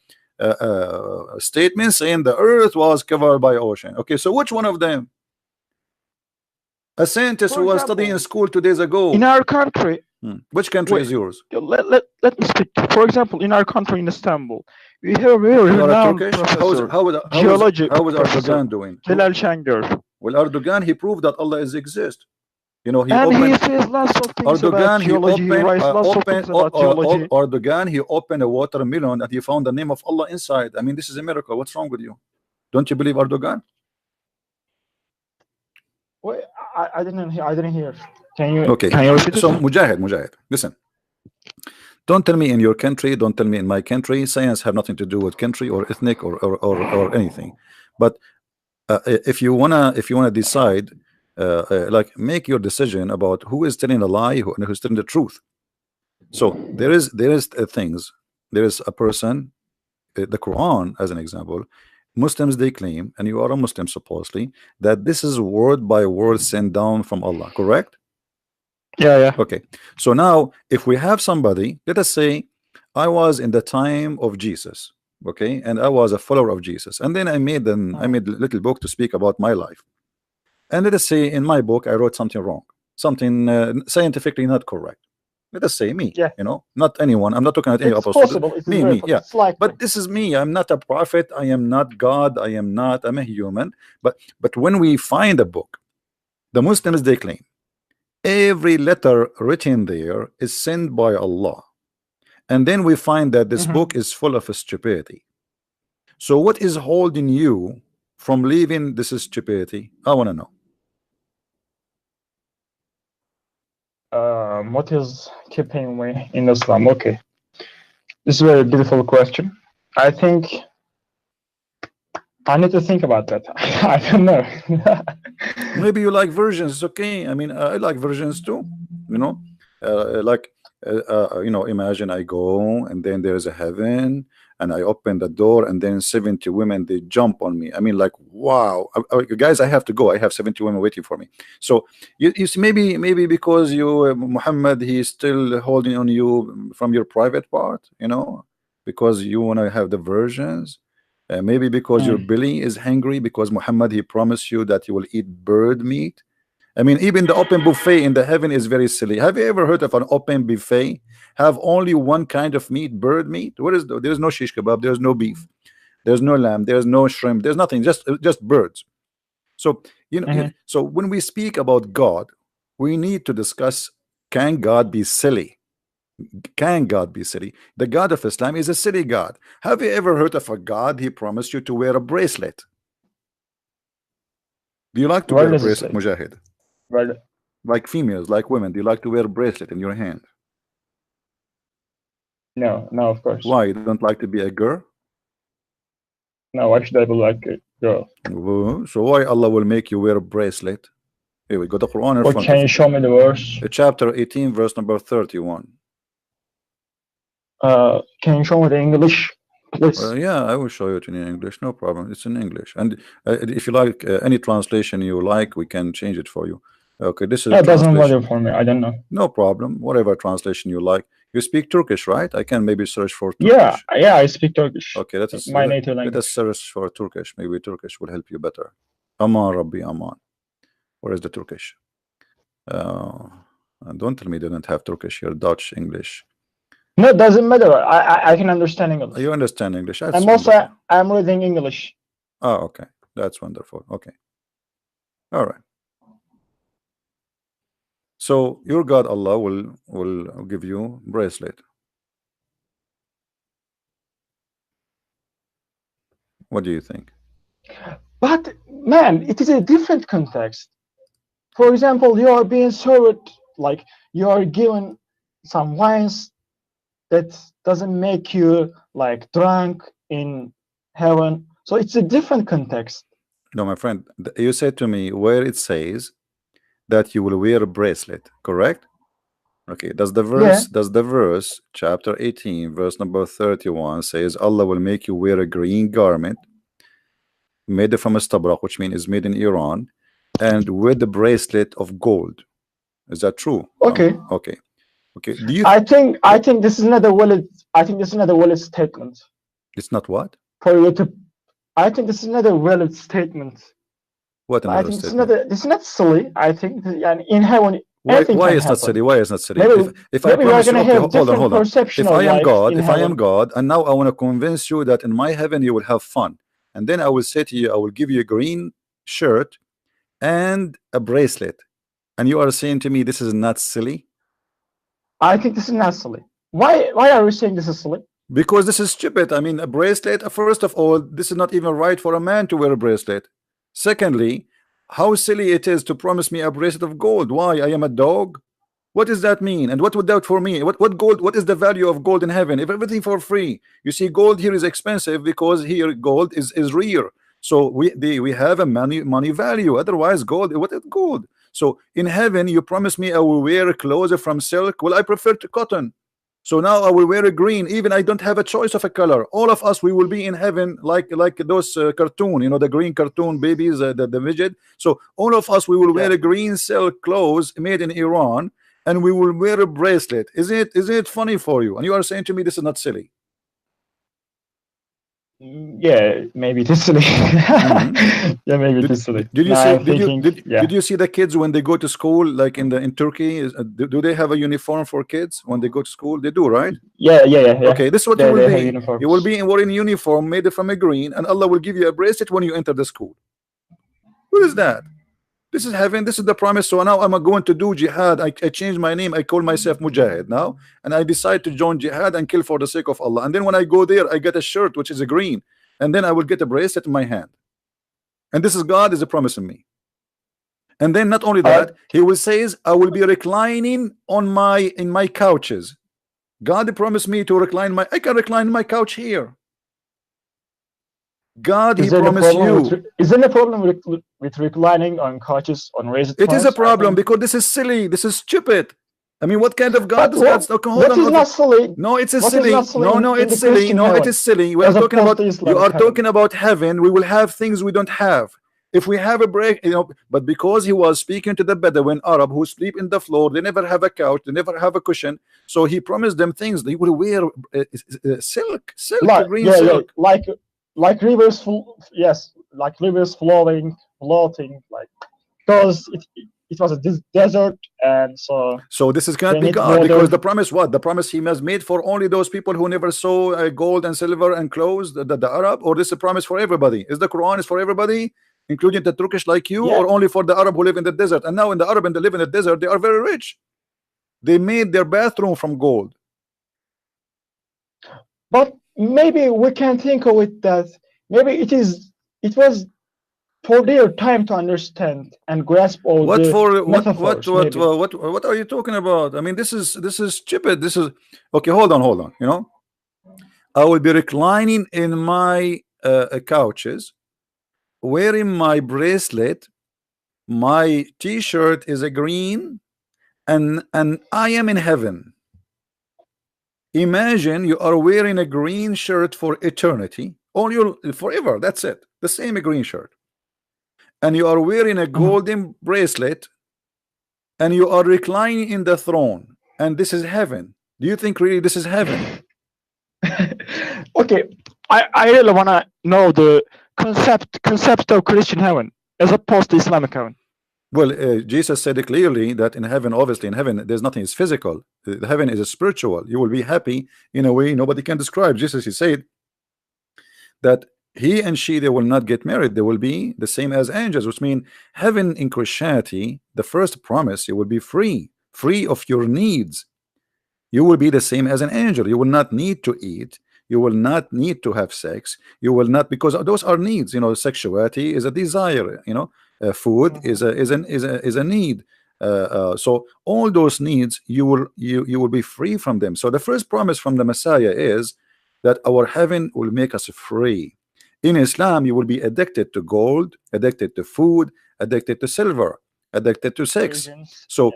statement saying the earth was covered by ocean. Okay, so which one of them? A scientist for who was studying in example, school 2 days in ago. our country, Which country wait, is yours? let me speak. For example, in our country in Istanbul, we have a very You are a renowned Turkish? professor, How is geology Erdogan professor, doing? Celal Şengör. Well, Erdogan, he proved that Allah is exist. You know, he And he opened says lots of things about Erdogan, he theology. He opened writes lots of things about theology. Erdogan, he opened a watermelon and he found the name of Allah inside. I mean, this is a miracle. What's wrong with you? Don't you believe Erdogan? Wait, I didn't hear. I didn't hear. Can you Okay. repeat So it? Mujahid, listen. Don't tell me in your country, don't tell me in my country. Science have nothing to do with country or ethnic or anything. But if you wanna decide, like, make your decision about who is telling a lie and who's telling the truth. So there is things. There is a person, the Quran as an example. Muslims, they claim, and you are a Muslim supposedly, that this is word by word sent down from Allah, correct? Yeah. Okay. So now if we have somebody, let us say I was in the time of Jesus, okay, and I was a follower of Jesus, and then I made a little book to speak about my life. And let us say in my book I wrote something wrong, something scientifically not correct. Let us say me, Yeah. you know, not anyone. I'm not talking about any It's apostle. possible. It's Me, yeah. It's likely. But this is me. I'm not a prophet. I am not God. I'm a human. But when we find a book, the Muslims, they claim every letter written there is sent by Allah, and then we find that this book is full of stupidity. So what is holding you from leaving this stupidity? I want to know. What is keeping me in Islam? Okay, this is a very beautiful question. I think I need to think about that. I don't know. Maybe you like versions. It's okay. I mean, I like versions too. You know, you know, imagine I go and then there's a heaven and I open the door and then 70 women, they jump on me. I mean, like, wow. Guys, I have to go. I have 70 women waiting for me. So you see, maybe because you Muhammad, he's still holding on you from your private part, you know, because you want to have the versions. Maybe because your belly is hungry, because Muhammad, he promised you that you will eat bird meat. I mean, even the open buffet in the heaven is very silly. Have you ever heard of an open buffet have only one kind of meat, bird meat? There's no shish kebab, there's no beef, there's no lamb, there's no shrimp, there's nothing, just birds. So you know, so when we speak about God, we need to discuss, can God be silly? Can God be silly? The God of Islam is a silly God. Have you ever heard of a God he promised you to wear a bracelet? Do you like to wear a bracelet, Mujahid? Right. Like females, like women, do you like to wear a bracelet in your hand? No, of course. Why? You don't like to be a girl? No, why should I be like a girl? So why Allah will make you wear a bracelet? Here we got the Quran in front of you. Can you show me the verse? Chapter 18, verse number 31. Can you show me the English, please? Yeah, I will show you it in English. No problem. It's in English. And if you like any translation you like, we can change it for you. Okay, this is it doesn't matter for me. I don't know. No problem. Whatever translation you like. You speak Turkish, right? I can maybe search for Turkish. Yeah, I speak Turkish. Okay, my native language. Let us search for Turkish. Maybe Turkish will help you better. Aman Rabbi Aman. Where is the Turkish? Don't tell me they don't have Turkish here. Dutch, English. No, it doesn't matter. I can understand English. You understand English? That's I'm also I'm reading English. Oh, okay. That's wonderful. Okay. All right. So your God Allah will give you bracelet. What do you think? But man, it is a different context. For example, you are being served, like you are given some wines that doesn't make you like drunk in heaven. So it's a different context. No, my friend, you said to me where it says that you will wear a bracelet, correct? Okay, does the verse chapter 18 verse number 31 says Allah will make you wear a green garment made from a stabrak, which means is made in Iran, and with the bracelet of gold? Is that true? Okay. Okay. Do you I think this is another valid statement. It's not what? For you to I think this is another valid statement. What another I think statement? this is not silly. I think in heaven why is not silly? Why is not silly? If I promise you, okay, hold on. If I am God, and now I want to convince you that in my heaven you will have fun, and then I will say to you, I will give you a green shirt and a bracelet, and you are saying to me this is not silly? I think this is not silly. Why are you saying this is silly? Because this is stupid. I mean, a bracelet, first of all, this is not even right for a man to wear a bracelet. Secondly, how silly it is to promise me a bracelet of gold. Why? I am a dog? What does that mean? And what would that for me? What gold? What is the value of gold in heaven? If everything for free, you see, gold here is expensive because here gold is rare. So we have a money value. Otherwise, gold. What is gold? So in heaven, you promise me I will wear clothes from silk. Well, I prefer to cotton. So now I will wear a green. Even I don't have a choice of a color. All of us, we will be in heaven like those cartoon, you know, the green cartoon babies, the midget. So all of us, we will wear a green silk clothes made in Iran, and we will wear a bracelet. Is it funny for you? And you are saying to me this is not silly? Yeah, maybe it is silly. Yeah, maybe it is silly. Did you Now see? I'm thinking, Did you see the kids when they go to school, like in Turkey? Do they have a uniform for kids when they go to school? They do, right? Yeah. Okay, this is what you will They have be. uniforms. You will be wearing uniform made from a green, and Allah will give you a bracelet when you enter the school. What is that? This is heaven. This is the promise. So now I'm going to do jihad. I changed my name. I call myself Mujahid now, and I decide to join jihad and kill for the sake of Allah. And then when I go there, I get a shirt which is a green, and then I will get a bracelet in my hand. And this is God is promising me. And then not only that, He will says, I will be reclining on in my couches. God promised me to recline I can recline my couch here. God, He promised you. Is there a problem with reclining on couches on raised? It is a problem because this is silly. This is stupid. I mean, what kind of God is God? Okay, hold on. Not silly. No, it's silly. No, it's silly. No, it is silly. We are talking about. You are talking about heaven. We will have things we don't have. If we have a break, you know, but because he was speaking to the Bedouin Arab who sleep in the floor, they never have a couch, they never have a cushion. So he promised them things. They will wear silk, green silk, like rivers, like rivers flowing, floating, like because it was a desert, and so this is can't be God because the promise what the promise He has made for only those people who never saw gold and silver and clothes, the Arab, or this is a promise for everybody? Is the Quran is for everybody, including the Turkish like you, or only for the Arab who live in the desert? And now in the Arab and they live in the desert, they are very rich. They made their bathroom from gold. But maybe we can think of it that maybe it was for their time to understand and grasp all metaphors. What are you talking about? I mean, this is stupid. This is okay. Hold on. You know, I will be reclining in my couches, wearing my bracelet. My T-shirt is a green, and I am in heaven. Imagine you are wearing a green shirt for eternity, or you forever. That's it. The same green shirt, and you are wearing a golden bracelet, and you are reclining in the throne, and this is heaven. Do you think really this is heaven? Okay, I really want to know the concept of Christian heaven as opposed to Islamic heaven. Well, Jesus said it clearly that in heaven, obviously in heaven, there's nothing is physical. Heaven is a spiritual. You will be happy in a way nobody can describe. Jesus, He said that he and she, they will not get married. They will be the same as angels, which means heaven in Christianity, the first promise, you will be free of your needs. You will be the same as an angel. You will not need to eat. You will not need to have sex. You will not, because those are needs. You know, sexuality is a desire. You know, food is a need. So all those needs, you will be free from them. So the first promise from the Messiah is that our heaven will make us free. In Islam, you will be addicted to gold, addicted to food, addicted to silver, addicted to sex. So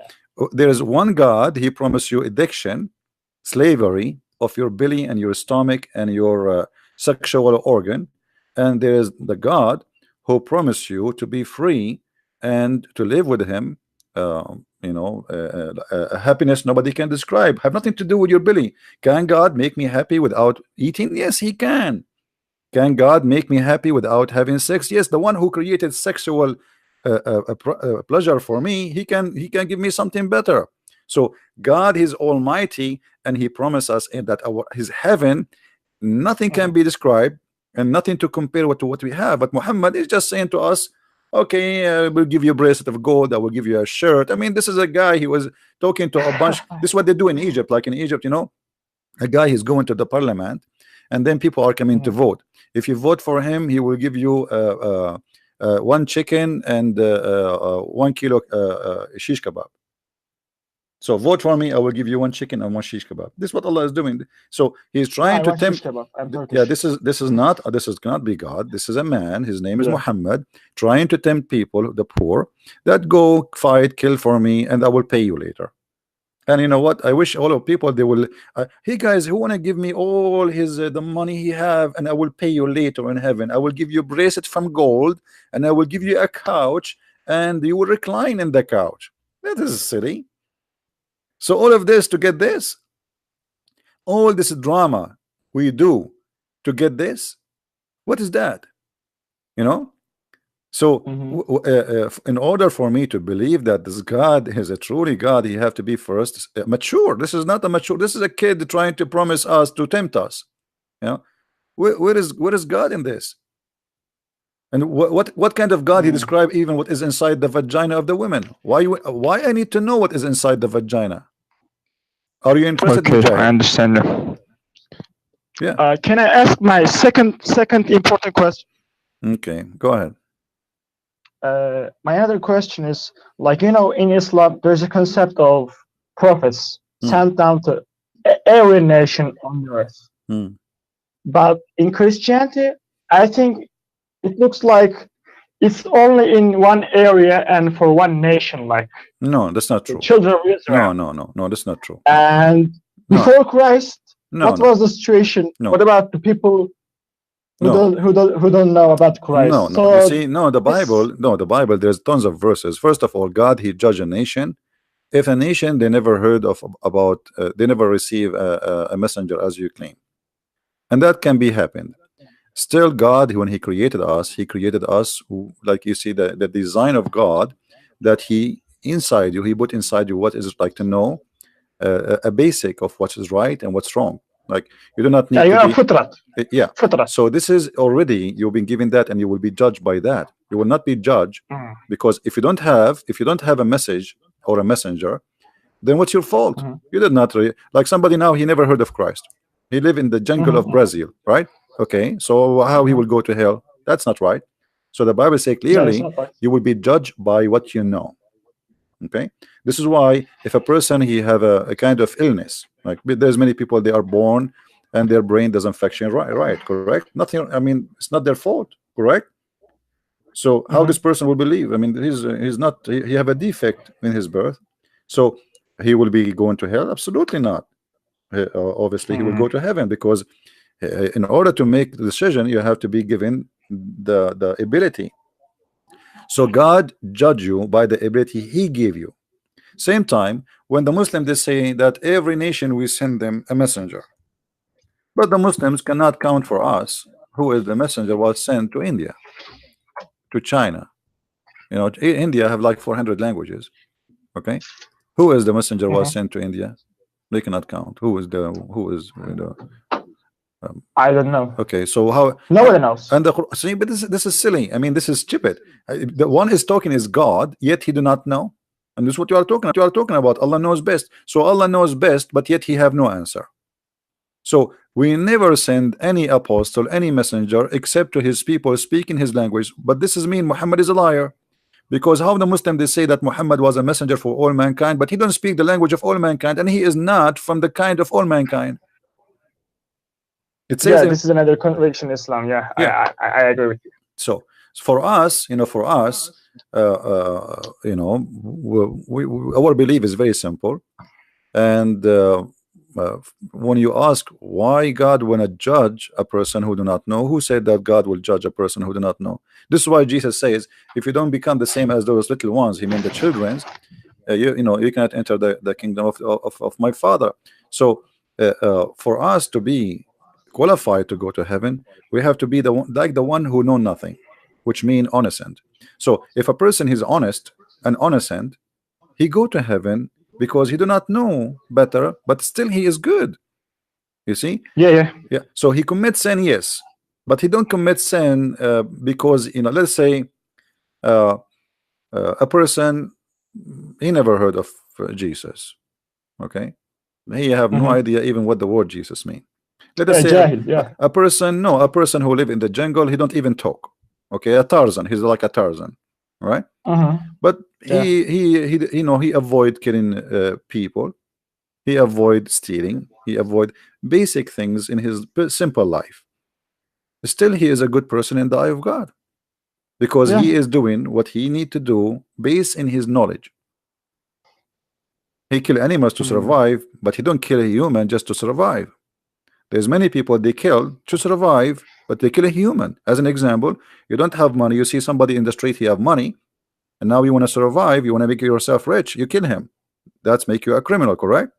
there is one God. He promised you addiction, slavery of your belly and your stomach and your sexual organ, and there is the God who promised you to be free and to live with Him. Happiness nobody can describe, have nothing to do with your belly. Can God make me happy without eating? Yes, He can. Can God make me happy without having sex? Yes, the one who created sexual pleasure for me, he can give me something better. So God is almighty, and He promised us in that His heaven, nothing can be described and nothing to compare to what we have. But Muhammad is just saying to us, Okay, we'll give you a bracelet of gold. I will give you a shirt. I mean, this is a guy. He was talking to a bunch. This is what they do in Egypt. Like in Egypt, a guy is going to the parliament, and then people are coming to vote. If you vote for him, he will give you one chicken and 1 kilo shish kebab. So vote for me, I will give you one chicken and one shish kebab. This is what Allah is doing. So he's trying to tempt. Yeah, this is not this cannot be God. This is a man. His name is Muhammad, trying to tempt people, the poor, that go fight, kill for me, and I will pay you later. And you know what? I wish all of people they will. Hey guys, who wanna give me all his the money he have, and I will pay you later in heaven. I will give you a bracelet from gold, and I will give you a couch, and you will recline in the couch. That is silly. So all of this to get this, all this drama we do to get this, what is that? So in order for me to believe that this God is a truly God, he have to be first mature. This is not a mature. This is a kid trying to promise us, to tempt us. Where is God in this? And what kind of God he described? Even what is inside the vagina of the women? Why I need to know what is inside the vagina? Are you interested in I understand. Yeah. Can I ask my second important question? Okay, go ahead. My other question is, like, in Islam, there's a concept of prophets sent down to every nation on earth. But in Christianity, I think it looks like it's only in one area and for one nation. Like, no, that's not true. The children of Israel. No, that's not true. And before Christ, what was the situation? What about the people who don't know about Christ? You see, the Bible, there's tons of verses. First of all, God, he judged a nation. If a nation they never heard of about, they never receive a messenger as you claim, and that can be happened. Still, God, when he created us, like you see the design of God, that he inside you, he put inside you what is it like to know a basic of what is right and what's wrong. Like you do not need to be, so this is already, you've been given that, and you will be judged by that. You will not be judged because if you don't have a message or a messenger, then what's your fault? You did not like somebody now, he never heard of Christ. He live in the jungle of Brazil, right? Okay, so how he will go to hell? That's not right. So the Bible says clearly you will be judged by what you know. Okay, this is why if a person he have a kind of illness, like there's many people, they are born and their brain doesn't function right, correct? Nothing, I mean, it's not their fault, correct? So how this person will believe? I mean, he's not, he have a defect in his birth, so he will be going to hell? Absolutely not. Obviously he will go to heaven, because in order to make the decision you have to be given the ability. So God judge you by the ability he gave you. Same time when the Muslims they say that every nation we send them a messenger, but the Muslims cannot count for us who is the messenger was sent to India, to China. India have like 400 languages. Okay, who is the messenger was sent to India? They cannot count. Who is I don't know. Okay, so how nobody knows? And see, but this is silly. I mean, this is stupid. The one is talking is God, yet he do not know. And this is what you are talking about. Allah knows best. So Allah knows best, but yet he have no answer. So we never send any apostle, any messenger, except to his people speaking his language. But this is mean Muhammad is a liar, because how the Muslim they say that Muhammad was a messenger for all mankind, but he don't speak the language of all mankind, and he is not from the kind of all mankind. It says this is another contradiction in Islam. I agree with you. So for us, our belief is very simple. And when you ask why God wanna judge a person who do not know, who said that God will judge a person who do not know? This is why Jesus says, if you don't become the same as those little ones, he meant the children's, you cannot enter the kingdom of my Father. So for us to be qualified to go to heaven, we have to be the one who know nothing, which mean innocent. So if a person is honest and innocent, he go to heaven because he do not know better, but still he is good. You see? Yeah. So he commits sin, yes, but he don't commit sin because let's say uh, a person, he never heard of Jesus. Okay, he have no idea even what the word Jesus mean. Let us say Jahil, yeah. a person, no, a person who live in the jungle, he don't even talk. Okay, a Tarzan, he's like a Tarzan, right? But Yeah. he you know, he avoid killing people, he avoid stealing, he avoid basic things in his simple life. Still, he is a good person in the eye of God because Yeah. he is doing what he need to do based in his knowledge. He kill animals to survive, but he don't kill a human just to survive. There's many people they kill to survive, but they kill a human. As an example, you don't have money, you see somebody in the street, he have money, and now you want to survive, you want to make yourself rich, you kill him. That's make you a criminal, correct?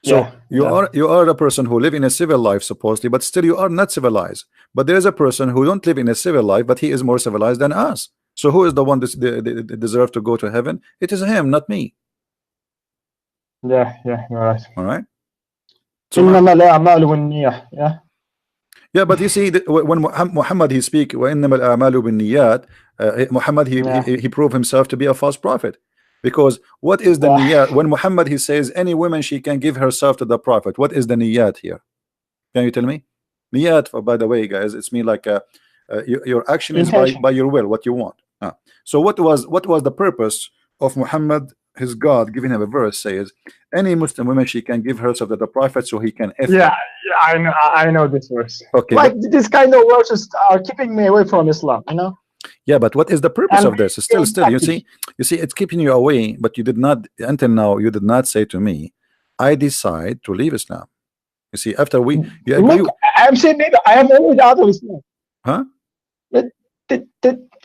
So Yeah. you are a person who live in a civil life supposedly, but still you are not civilized. But there is a person who don't live in a civil life, but he is more civilized than us. So who is the one that deserve to go to heaven? It is him, not me. Yeah, you're right. All right. So إنما الأعمال بالنية. Yeah. yeah, but you see that when Muhammad he speak وإنما الأعمال بالنيات, Muhammad he proved himself to be a false prophet, because what is the niyat when Muhammad he says any woman she can give herself to the prophet? What is the niyat here? Can you tell me? Niyat, by the way, guys, it's mean like your action is by your will, what you want. So what was the purpose of Muhammad? His God giving him a verse says any Muslim woman she can give herself to the prophet so he can yeah, I know this verse. Okay, like this kind of verses are keeping me away from Islam, you know. Yeah, but what is the purpose of this? Still you see it's keeping you away, but you did not, until now you did not say to me, I decide to leave Islam. You see, after you look, I'm saying maybe I am always out of Islam. Huh?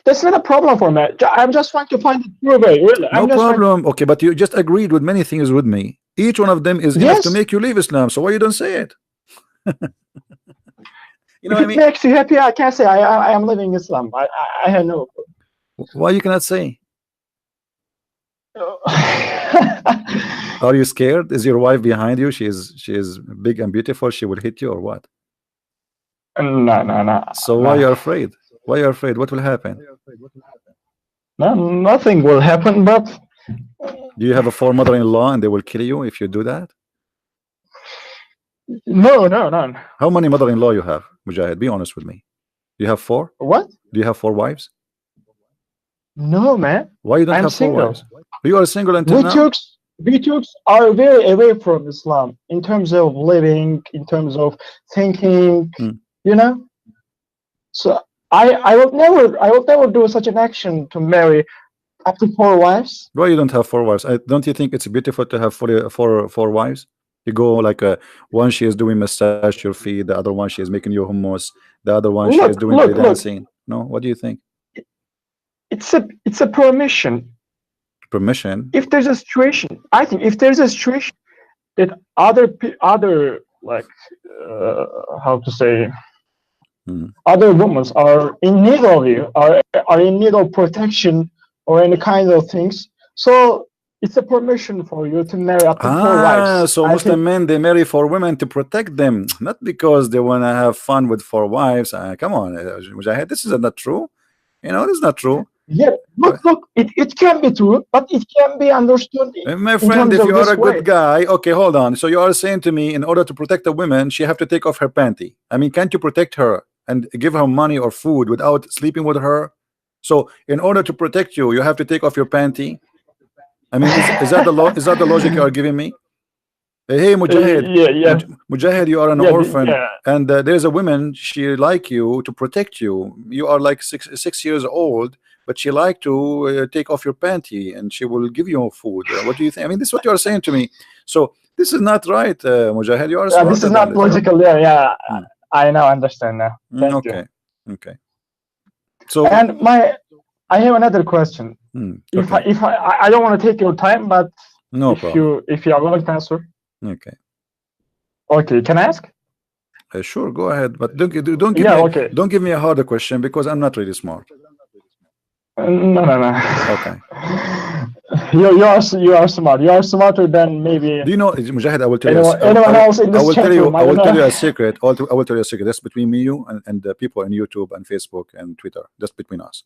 That's not a problem for me. I'm just trying to find the true way. Really. No problem. Okay, but you just agreed with many things with me. Each one of them is enough to make you leave Islam. So why you don't say it? You know if it makes you happy, I can say I am living Islam. I have no. Why you cannot say? Are you scared? Is your wife behind you? She is big and beautiful. She will hit you or what? No. So why are you afraid? Why are you afraid? What will happen? No, nothing will happen. But do you have a 4 mother-in-law and they will kill you if you do that? No. How many mother-in-law you have, Mujahid? Be honest with me. You have 4? What? Do you have 4 wives? No, man. Why you don't have single. 4 wives? You are single until now? We Turks are very away from Islam in terms of living, in terms of thinking, you know. So I will never do such an action to marry up to 4 wives. Why you don't have 4 wives? Don't you think it's beautiful to have four wives? You go like one she is doing massage your feet, the other one she is making you hummus, the other one she is doing dancing. No, what do you think? It's a permission. Permission. If there's a situation, I think if there's a situation that other like how to say, other women are in need of you, are in need of protection or any kind of things, so it's a permission for you to marry up to 4 wives. So Muslim men, they marry 4 women to protect them, not because they want to have fun with 4 wives. Come on, Mujahid, this is not true. You know, this is not true. Yeah, look, it can be true, but it can be understood. My friend, if you are a good guy, okay, hold on. So you are saying to me, in order to protect a woman, she have to take off her panty. I mean, can't you protect her and give her money or food without sleeping with her? So in order to protect you, you have to take off your panty. I mean, is that the logic you are giving me? Hey, Mujahid, Mujahid, you are an orphan, and there's a woman, she like you to protect you. You are like 6 years old, but she like to take off your panty, and she will give you food. What do you think? I mean, this is what you are saying to me. So this is not right, Mujahid. You are this is not logical. I now understand now. Thank you. Okay. So and I have another question. If I don't want to take your time, but no problem. If you are willing to answer. Okay, can I ask? Sure, go ahead, but don't give me a harder question because I'm not really smart. No. Okay. You are smart. You are smarter than maybe. Do you know, Mujahid? I will tell you. Anyone else in this I will tell you a secret. I will tell you a secret. That's between me, you, and the people on YouTube and Facebook and Twitter. That's between us.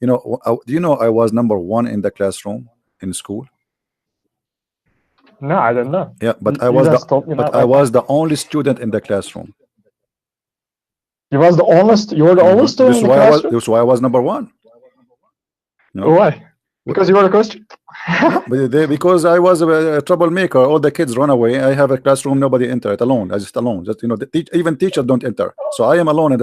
You know, do you know I was number one in the classroom in school? No, I don't know. Yeah, but You just told me that I right was now. the only student in the classroom. You was the only you were the only student in the classroom. This is why I was number one. No, Why? Because you were a Christian. no, but because I was a troublemaker. All the kids run away. I have a classroom, nobody enter it alone. I just alone. Just, you know, even teachers don't enter. So I am alone, and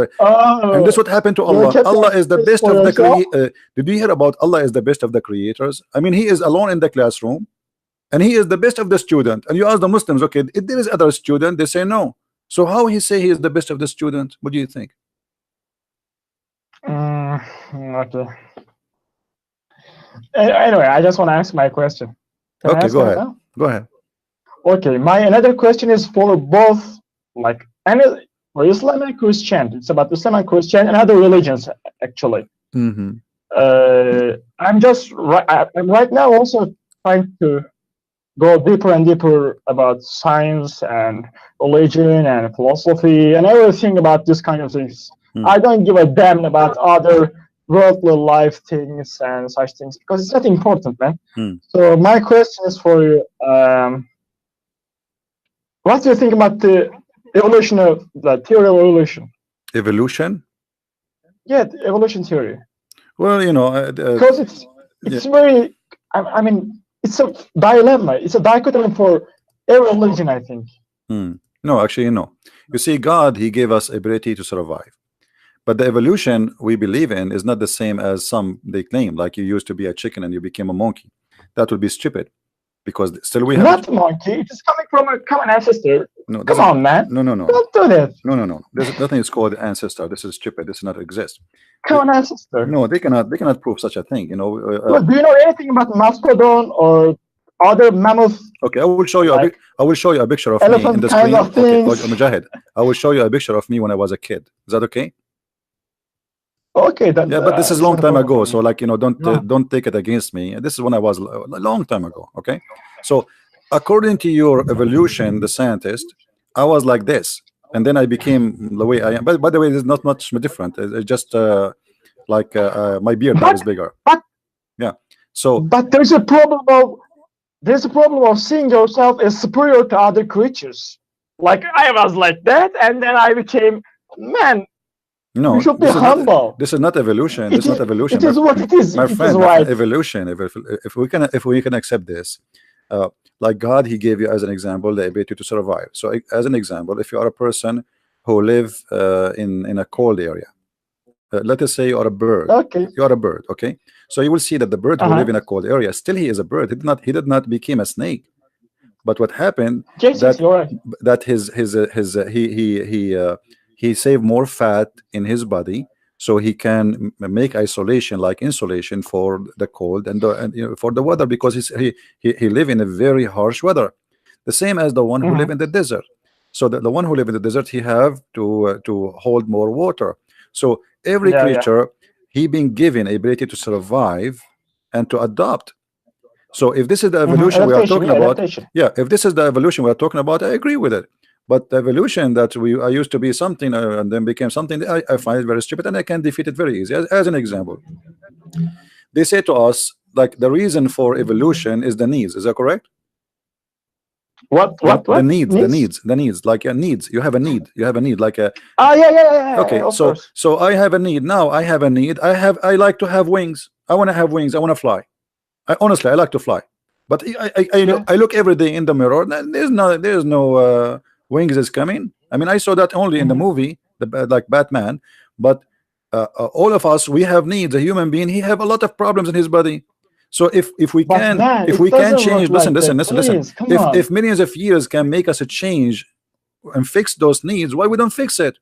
this what happened to You Allah. kept Allah is the this best for of the yourself? Did you hear about Allah is the best of the creators? I mean, He is alone in the classroom, and He is the best of the student. And you ask the Muslims, okay, if there is other student, they say no. So how He say He is the best of the student? What do you think? Okay. Anyway, I just want to answer my question. Can I Okay, ask go it ahead. now? Go ahead. Okay, my another question is for both, like, any for Islam and Christian. It's about Islam and Christian and other religions, actually. Mm-hmm. I'm right now also trying to go deeper and deeper about science and religion and philosophy and everything about this kind of things. I don't give a damn about other worldly life things and such things because it's not important, man. So my question is for you. What do you think about the evolution of the theory of evolution? Evolution? Yeah, the evolution theory. Well, you know, because it's very. I mean, it's a dilemma. It's a dichotomy for every religion, I think. No, actually, no. You see, God, He gave us ability to survive. But the evolution we believe in is not the same as some they claim, like you used to be a chicken and you became a monkey. That would be stupid, because still we have not monkey. It is coming from a common ancestor. No, come on, man. No. Don't do that. No. There's nothing is called ancestor. This is stupid. This does not exist. Common ancestor. No, they cannot prove such a thing. You know. Well, do you know anything about mastodon or other mammoth? Okay, I will show you. Like I will show you a picture of me in the screen. Okay, Mujahid, I will show you a picture of me when I was a kid. Is that okay? Okay, then. Yeah, but this is a long time ago. So, like, you know, don't take it against me. This is when I was a long time ago. Okay, so according to your evolution, the scientist, I was like this, and then I became the way I am. But by the way, there's not much different. It's just like my beard now is bigger. Yeah. So, but there's a problem of seeing yourself as superior to other creatures. Like I was like that, and then I became man. No, you should be humble. This is not evolution. This is not evolution. It is what it is. My friend, evolution. If we can accept this, like God, He gave you as an example the ability to survive. So, as an example, if you are a person who live in a cold area, let us say you are a bird. Okay. You are a bird. Okay. So you will see that the bird who live in a cold area, still he is a bird. He did not become a snake. But what happened that he saved more fat in his body, so he can make isolation, like insulation, for the cold and you know, for the weather, because he live in a very harsh weather, the same as the one who live in the desert. So the one who live in the desert, he have to hold more water. So every creature, he been given ability to survive and to adopt. So if this is the evolution we are talking about, if this is the evolution we are talking about, I agree with it. But the evolution that I used to be something and then became something, I find it very stupid, and I can defeat it very easy. As an example, they say to us, like, the reason for evolution is the needs. Is that correct? What? The needs, like needs. You have a need. Like a. Okay, so I have a need now. I have a need. I like to have wings. I want to have wings. I want to fly. Honestly, I like to fly. But I look every day in the mirror. There's no wings is coming. I mean, I saw that only in the movie, like Batman. But all of us, we have needs. A human being, he have a lot of problems in his body. So if we can change, listen. If millions of years can make us a change and fix those needs, why we don't fix it?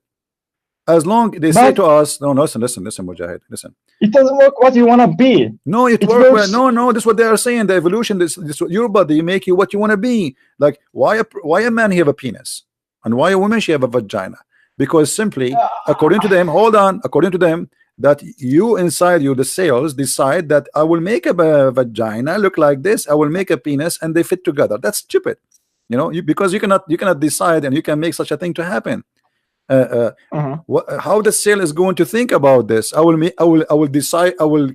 As long they say to us, no, listen, Mujahid, listen. It doesn't work what you want to be. No, it works. No, this is what they are saying. The evolution, this your body make you what you want to be. Like, why a man he have a penis, and why a woman she have a vagina? Because simply, according to them, according to them, that you inside you, the cells decide that I will make a vagina look like this, I will make a penis, and they fit together. That's stupid, you know, because you cannot decide, and you can make such a thing to happen. How the cell is going to think about this? I will decide. I will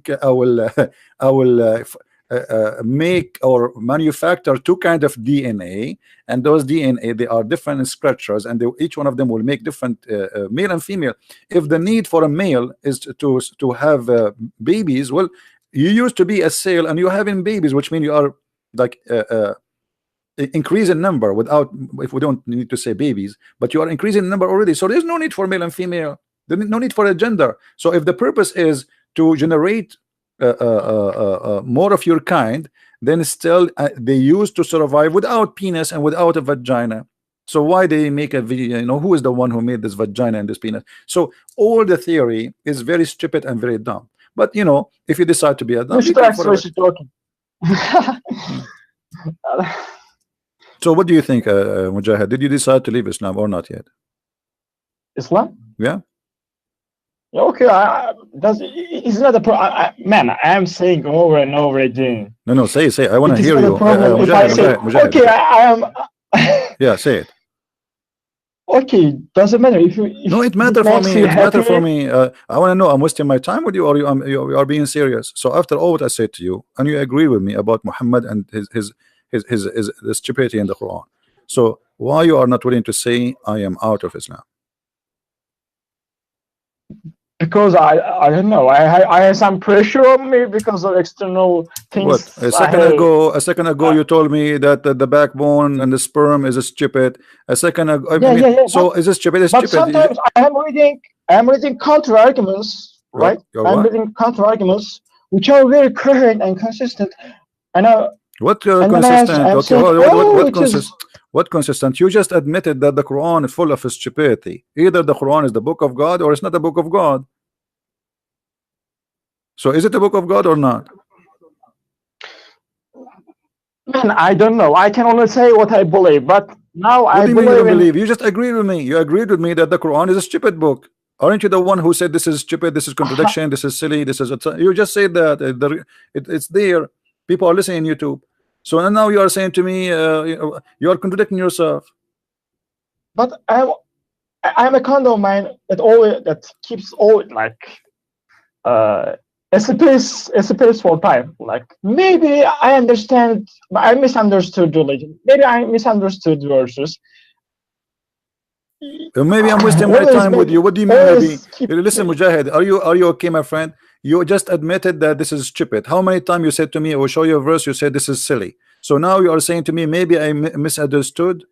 make or manufacture two kind of DNA, and those DNA, they are different structures, and each one of them will make different male and female. If the need for a male is to have babies, well, you used to be a cell and you're having babies, which means you are like increase in number without, if we don't need to say babies, but you are increasing number already, so there's no need for male and female. There's no need for a gender. So if the purpose is to generate more of your kind, then still they used to survive without penis and without a vagina. So why they make a video? You know, who is the one who made this vagina and this penis? So all the theory is very stupid and very dumb. But you know, if you decide to be a dumb, You should actually talking. So what do you think, Mujahid? Did you decide to leave Islam or not yet? Islam? Yeah. Okay, it's not a problem. Man, I am saying over and over again. No, say. I want to hear you. Mujahid. Okay, I am. Yeah, say it. Okay, doesn't matter if you. No, it matters for me. It matters for me. I want to know. I'm wasting my time with you, or you are being serious. So after all what I said to you, and you agree with me about Muhammad and his the stupidity in the Quran. So why you are not willing to say I am out of Islam? Because I don't know. I have some pressure on me because of external things. What? A second ago you told me that the backbone and the sperm is stupid. A second ago, so is it stupid? It's but stupid. Sometimes I am reading counter arguments, right? I'm reading counter arguments which are very coherent and consistent. And what consistent? What consistent? You just admitted that the Quran is full of stupidity. Either the Quran is the book of God or it's not the book of God. So is it the book of God or not? Man, I don't know. I can only say what I believe. But now I believe. You just agreed with me. You agreed with me that the Quran is a stupid book. Aren't you the one who said this is stupid, this is contradiction, this is silly, this is you just said that it's there. People are listening on YouTube. So now you are saying to me you are contradicting yourself. But I'm a kind of man that keeps all like a space for time. Like maybe I understand, but I misunderstood religion. Maybe I misunderstood verses. Maybe I'm wasting my time with you. What do you mean maybe? Listen, Mujahid, are you okay, my friend? You just admitted that this is stupid. How many times you said to me, I will show you a verse, you said this is silly. So now you are saying to me, maybe I misunderstood.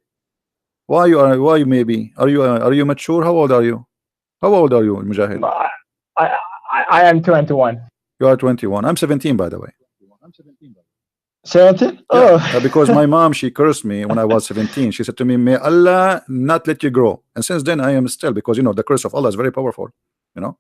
Why maybe? Are you mature? How old are you? How old are you, Mujahid? I am 21. You are 21. I'm 17, by the way. 17? Yeah, because my mom, she cursed me when I was 17. She said to me, may Allah not let you grow. And since then I am still, because you know the curse of Allah is very powerful, you know.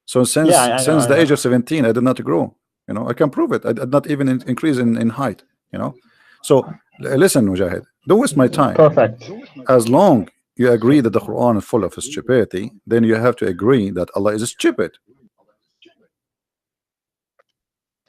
So since the age of 17 I did not grow, you know. I can prove it. I did not even increase in height, you know. So listen, Mujahid, don't waste my time. Perfect. As long you agree that the Quran is full of stupidity, then you have to agree that Allah is stupid.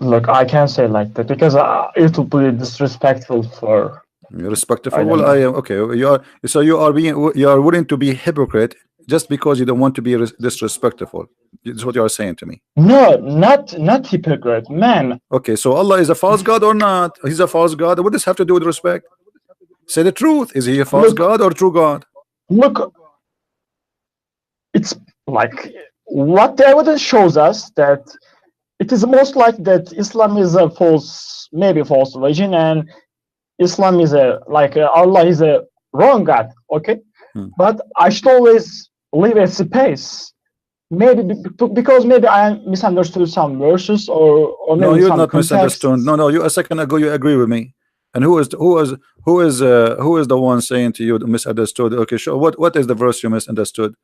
Look, I can't say like that because it will be disrespectful for. Respectful. Well, I am okay. You are willing to be hypocrite just because you don't want to be disrespectful. That's what you are saying to me. No, not hypocrite, man. Okay, so Allah is a false god or not? He's a false god. What does this have to do with respect? Say the truth. Is he a false god or true god? Look, it's like what the evidence shows us that it is most like that Islam is a false religion, and Islam is Allah is a wrong God. Okay, but I should always leave a space. Maybe because maybe I misunderstood some verses or maybe no, you're some not context. misunderstood. No, you a second ago you agree with me. And who is the one saying to you misunderstood? Okay, sure. What is the verse you misunderstood?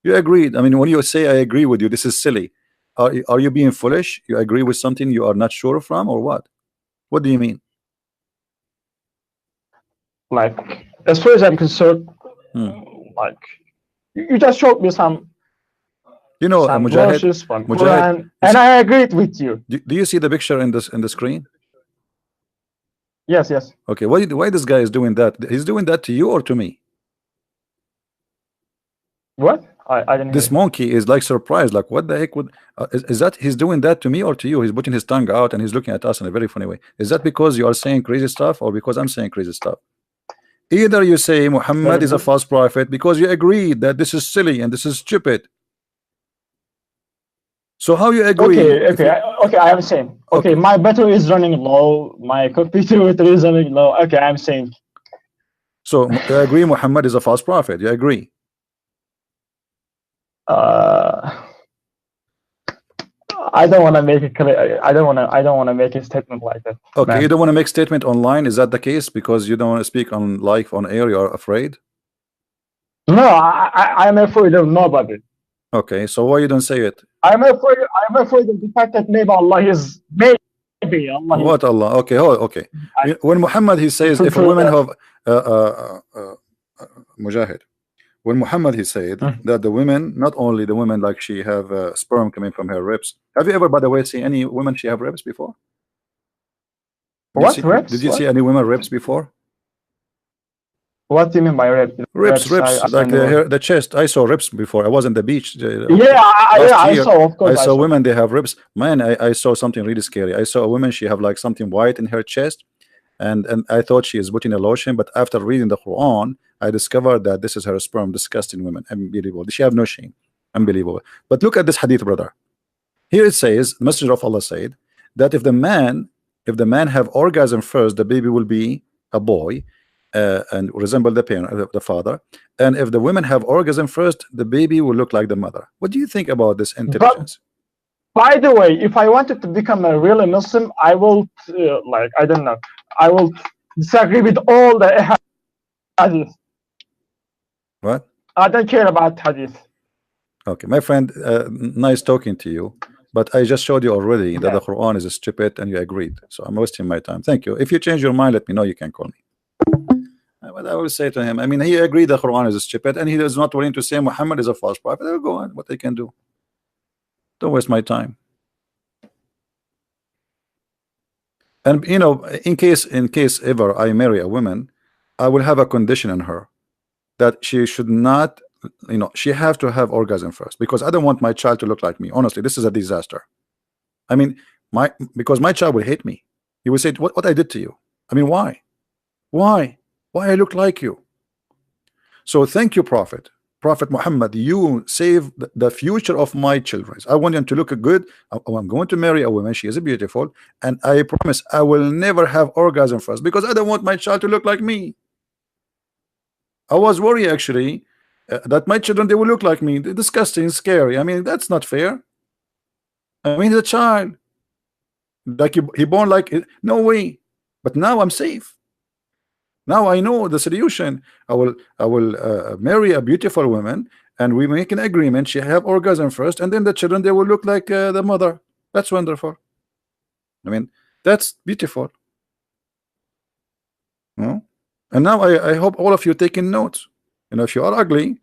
You agreed. I mean, when you say I agree with you, this is silly. Are you being foolish? You agree with something you are not sure from, or what? What do you mean? Like, as far as I'm concerned, like you just showed me some verses from Koran, and I agreed with you. Do you see the picture in the screen? Yes. Okay, why this guy is doing that? He's doing that to you or to me? What? I didn't This hear. monkey is like surprised, like what the heck would is that he's doing that to me or to you? He's putting his tongue out and he's looking at us in a very funny way. Is that because you are saying crazy stuff or because I'm saying crazy stuff? Either you say Muhammad is a false prophet because you agree that this is silly and this is stupid. So how you agree? Okay, I am saying. Okay, my battery is running low. My computer battery is running low. Okay, I'm saying. So you agree Muhammad is a false prophet? You agree? I don't want to make it clear. I don't want to make a statement like that. Okay, man. you don't want to make statement online. Is that the case? Because you don't want to speak on live on air. You are afraid. No, I'm afraid of nobody. Okay, so why you don't say it? I'm afraid of the fact that maybe Allah is maybe Allah. What Allah? Okay, okay. When Muhammad he says if a woman have Mujahid, when Muhammad he said that the women, not only the women like she have sperm coming from her ribs. Have you ever, by the way, seen any women she have ribs before? Did you see any women ribs before? What do you mean by ribs? Ribs, like the chest. I saw ribs before. I was on the beach. I saw. Of course, I saw women. They have ribs. Man, I saw something really scary. I saw a woman. She have like something white in her chest, and I thought she is putting a lotion. But after reading the Quran, I discovered that this is her sperm. Disgusting women. Unbelievable. She have no shame. Unbelievable. But look at this hadith, brother. Here it says, the Messenger of Allah said that if the man have orgasm first, the baby will be a boy. And resemble the parent, the father, and if the women have orgasm first, the baby will look like the mother. What do you think about this intelligence? By the way, if I wanted to become a real Muslim, I will like I don't know, I will disagree with all the hadith. What? I don't care about hadith. Okay, my friend, nice talking to you, but I just showed you already that the Quran is stupid, and you agreed. So I'm wasting my time. Thank you. If you change your mind, let me know. You can call me. What I will say to him, I mean, he agreed the Quran is stupid, and he is not willing to say Muhammad is a false prophet. I'll go on. What they can do? Don't waste my time. And you know, in case ever I marry a woman, I will have a condition on her that she should not, you know, she have to have orgasm first, because I don't want my child to look like me. Honestly, this is a disaster. I mean, because my child will hate me. He will say, what I did to you? I mean, why I look like you? So thank you, Prophet Muhammad. You save the future of my children. I want them to look good. I'm going to marry a woman. She is beautiful, and I promise I will never have orgasm first, because I don't want my child to look like me. I was worried actually that my children, they will look like me. They're disgusting, scary. I mean, that's not fair. I mean, the child, like he born like, no way. But now I'm safe. Now I know the solution. I will marry a beautiful woman, and we make an agreement. She have orgasm first, and then the children, they will look like the mother. That's wonderful. I mean, that's beautiful. No? And now I hope all of you taking notes. You know, if you are ugly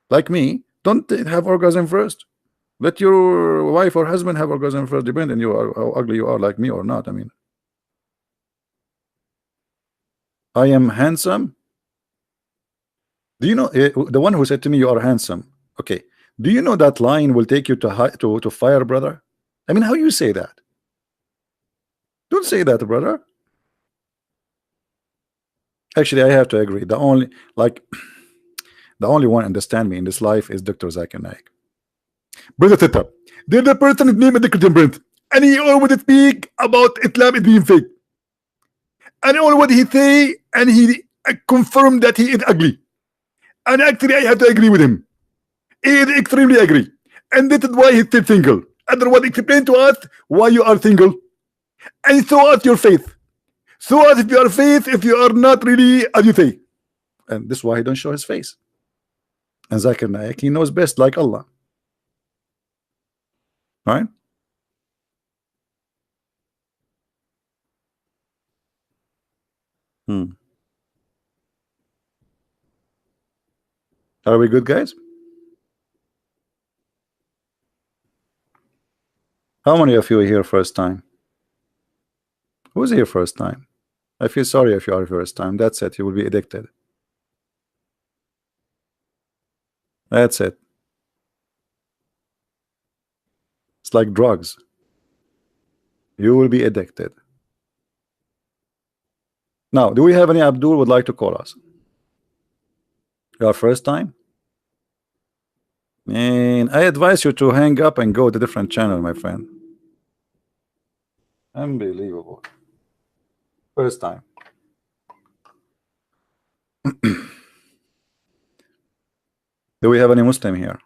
like me, don't have orgasm first. Let your wife or husband have orgasm first, depending you are how ugly you are, like me or not. I mean, I am handsome. Do you know the one who said to me you are handsome? Okay. Do you know that line will take you to fire, brother? I mean, how you say that? Don't say that, brother. Actually, I have to agree. The only the only one understand me in this life is Dr. Zakir Naik. Brother Teta, there's a person named Dr. Brent, and he always speak about Islam is being fake. And all what he say, and he confirmed that he is ugly. And actually, I have to agree with him. He is extremely agree. And that is why he's still single. Otherwise, explain to us why you are single. And show us your faith. Show us if you are faith, if you are not really as you say. And this is why he don't show his face. And Zakir Naik, he knows best, like Allah. Right? Are we good, guys? How many of you are here first time? Who's here first time? I feel sorry if you are first time. That's it. You will be addicted. That's it. It's like drugs. You will be addicted. Now, do we have any Abdul would like to call us? Your first time? And I advise you to hang up and go to different channel, my friend. Unbelievable. First time. Do we have any Muslim here?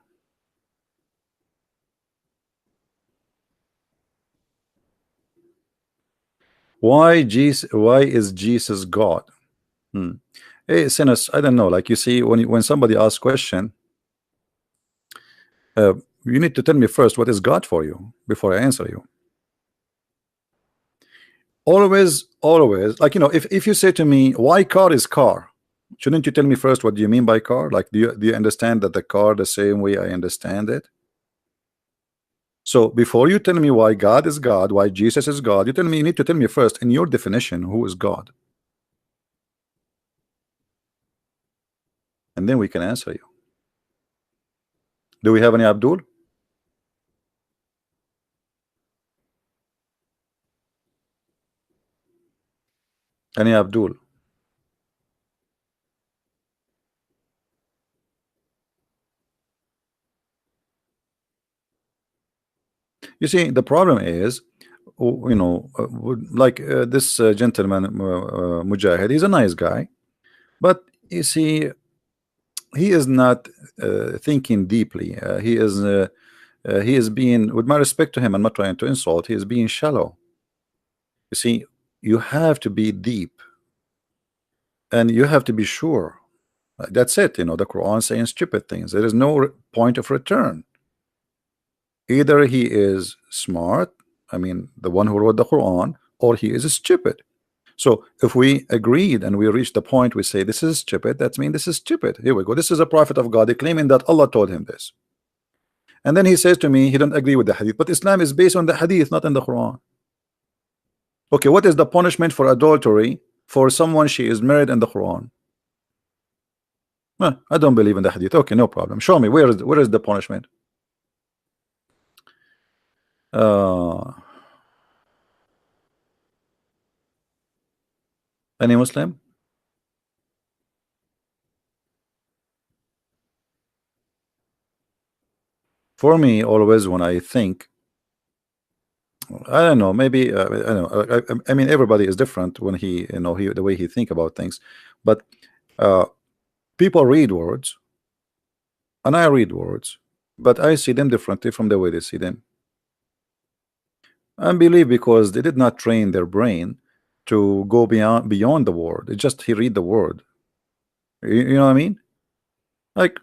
Why Jesus? Why is Jesus God? Hey, sinners, I don't know. Like you see, when somebody asks question, you need to tell me first what is God for you before I answer you. Always, like if you say to me, why car is car? Shouldn't you tell me first what do you mean by car? Like, do you understand that the car the same way I understand it? So before you tell me why God is God, why Jesus is God, you need to tell me first in your definition who is God, and then we can answer you. Do we have any Abdul? Any Abdul? You see, the problem is, like this gentleman, Mujahid, he's a nice guy, but you see, he is not thinking deeply. He is being, with my respect to him, I'm not trying to insult, he is being shallow. You see, you have to be deep, and you have to be sure. That's it. The Quran saying stupid things. There is no point of return. Either he is smart, I mean the one who wrote the Quran, or he is stupid. So if we agreed and we reach the point we say this is stupid, that means this is stupid. Here we go. This is a prophet of God claiming that Allah told him this. And then he says to me he don't agree with the hadith. But Islam is based on the hadith, not in the Quran. Okay, what is the punishment for adultery for someone she is married in the Quran? I don't believe in the hadith. Okay, no problem. Show me where is the punishment? Any Muslim? For me, always when I think, I don't know, maybe I don't know. I mean, everybody is different when he, the way he think about things. But people read words, and I read words, but I see them differently from the way they see them. I believe because they did not train their brain to go beyond the word. It's just he read the word. You know what I mean? Like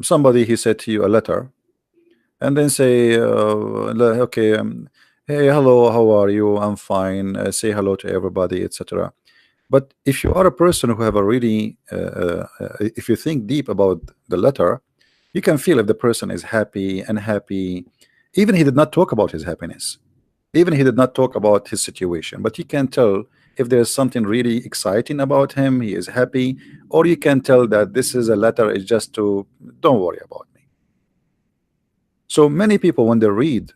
somebody, he said to you a letter, and then say, okay, hey, hello, how are you? I'm fine. Say hello to everybody, etc. But if you are a person who have a really, if you think deep about the letter, you can feel if the person is happy, unhappy. Even he did not talk about his happiness. Even he did not talk about his situation, but you can tell if there's something really exciting about him, he is happy, or you can tell that this is a letter is just to don't worry about me. So many people, when they read,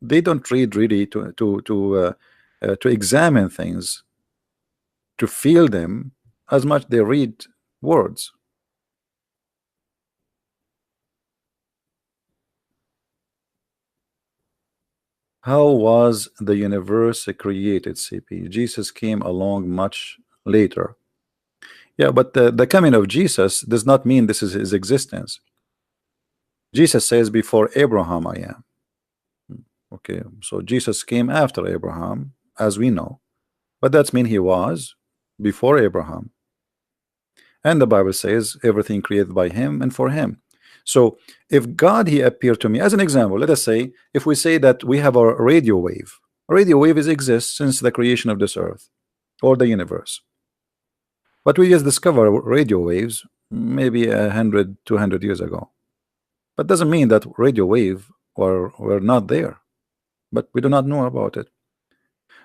they don't read really to examine things, to feel them, as much they read words. How was the universe created, CP? Jesus came along much later. Yeah, but the coming of Jesus does not mean this is his existence. Jesus says, before Abraham I am. Okay, so Jesus came after Abraham, as we know, but that means he was before Abraham. And the Bible says everything created by him and for him. So if God, he appeared to me, as an example, let us say, if we say that we have a radio wave exists since the creation of this earth or the universe, but we just discover radio waves maybe 100, 200 years ago. But doesn't mean that radio wave were not there, but we do not know about it.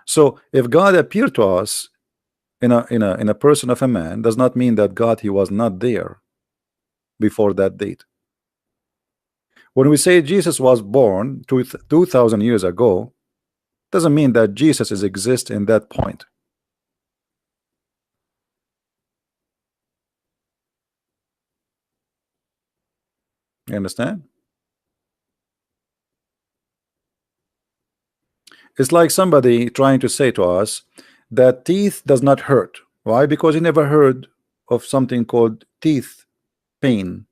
So if God appeared to us in a person of a man, does not mean that God, he was not there before that date. When we say Jesus was born 2,000 years ago, doesn't mean that Jesus is exist in that point. You understand? It's like somebody trying to say to us that teeth does not hurt. Why? Because he never heard of something called teeth pain.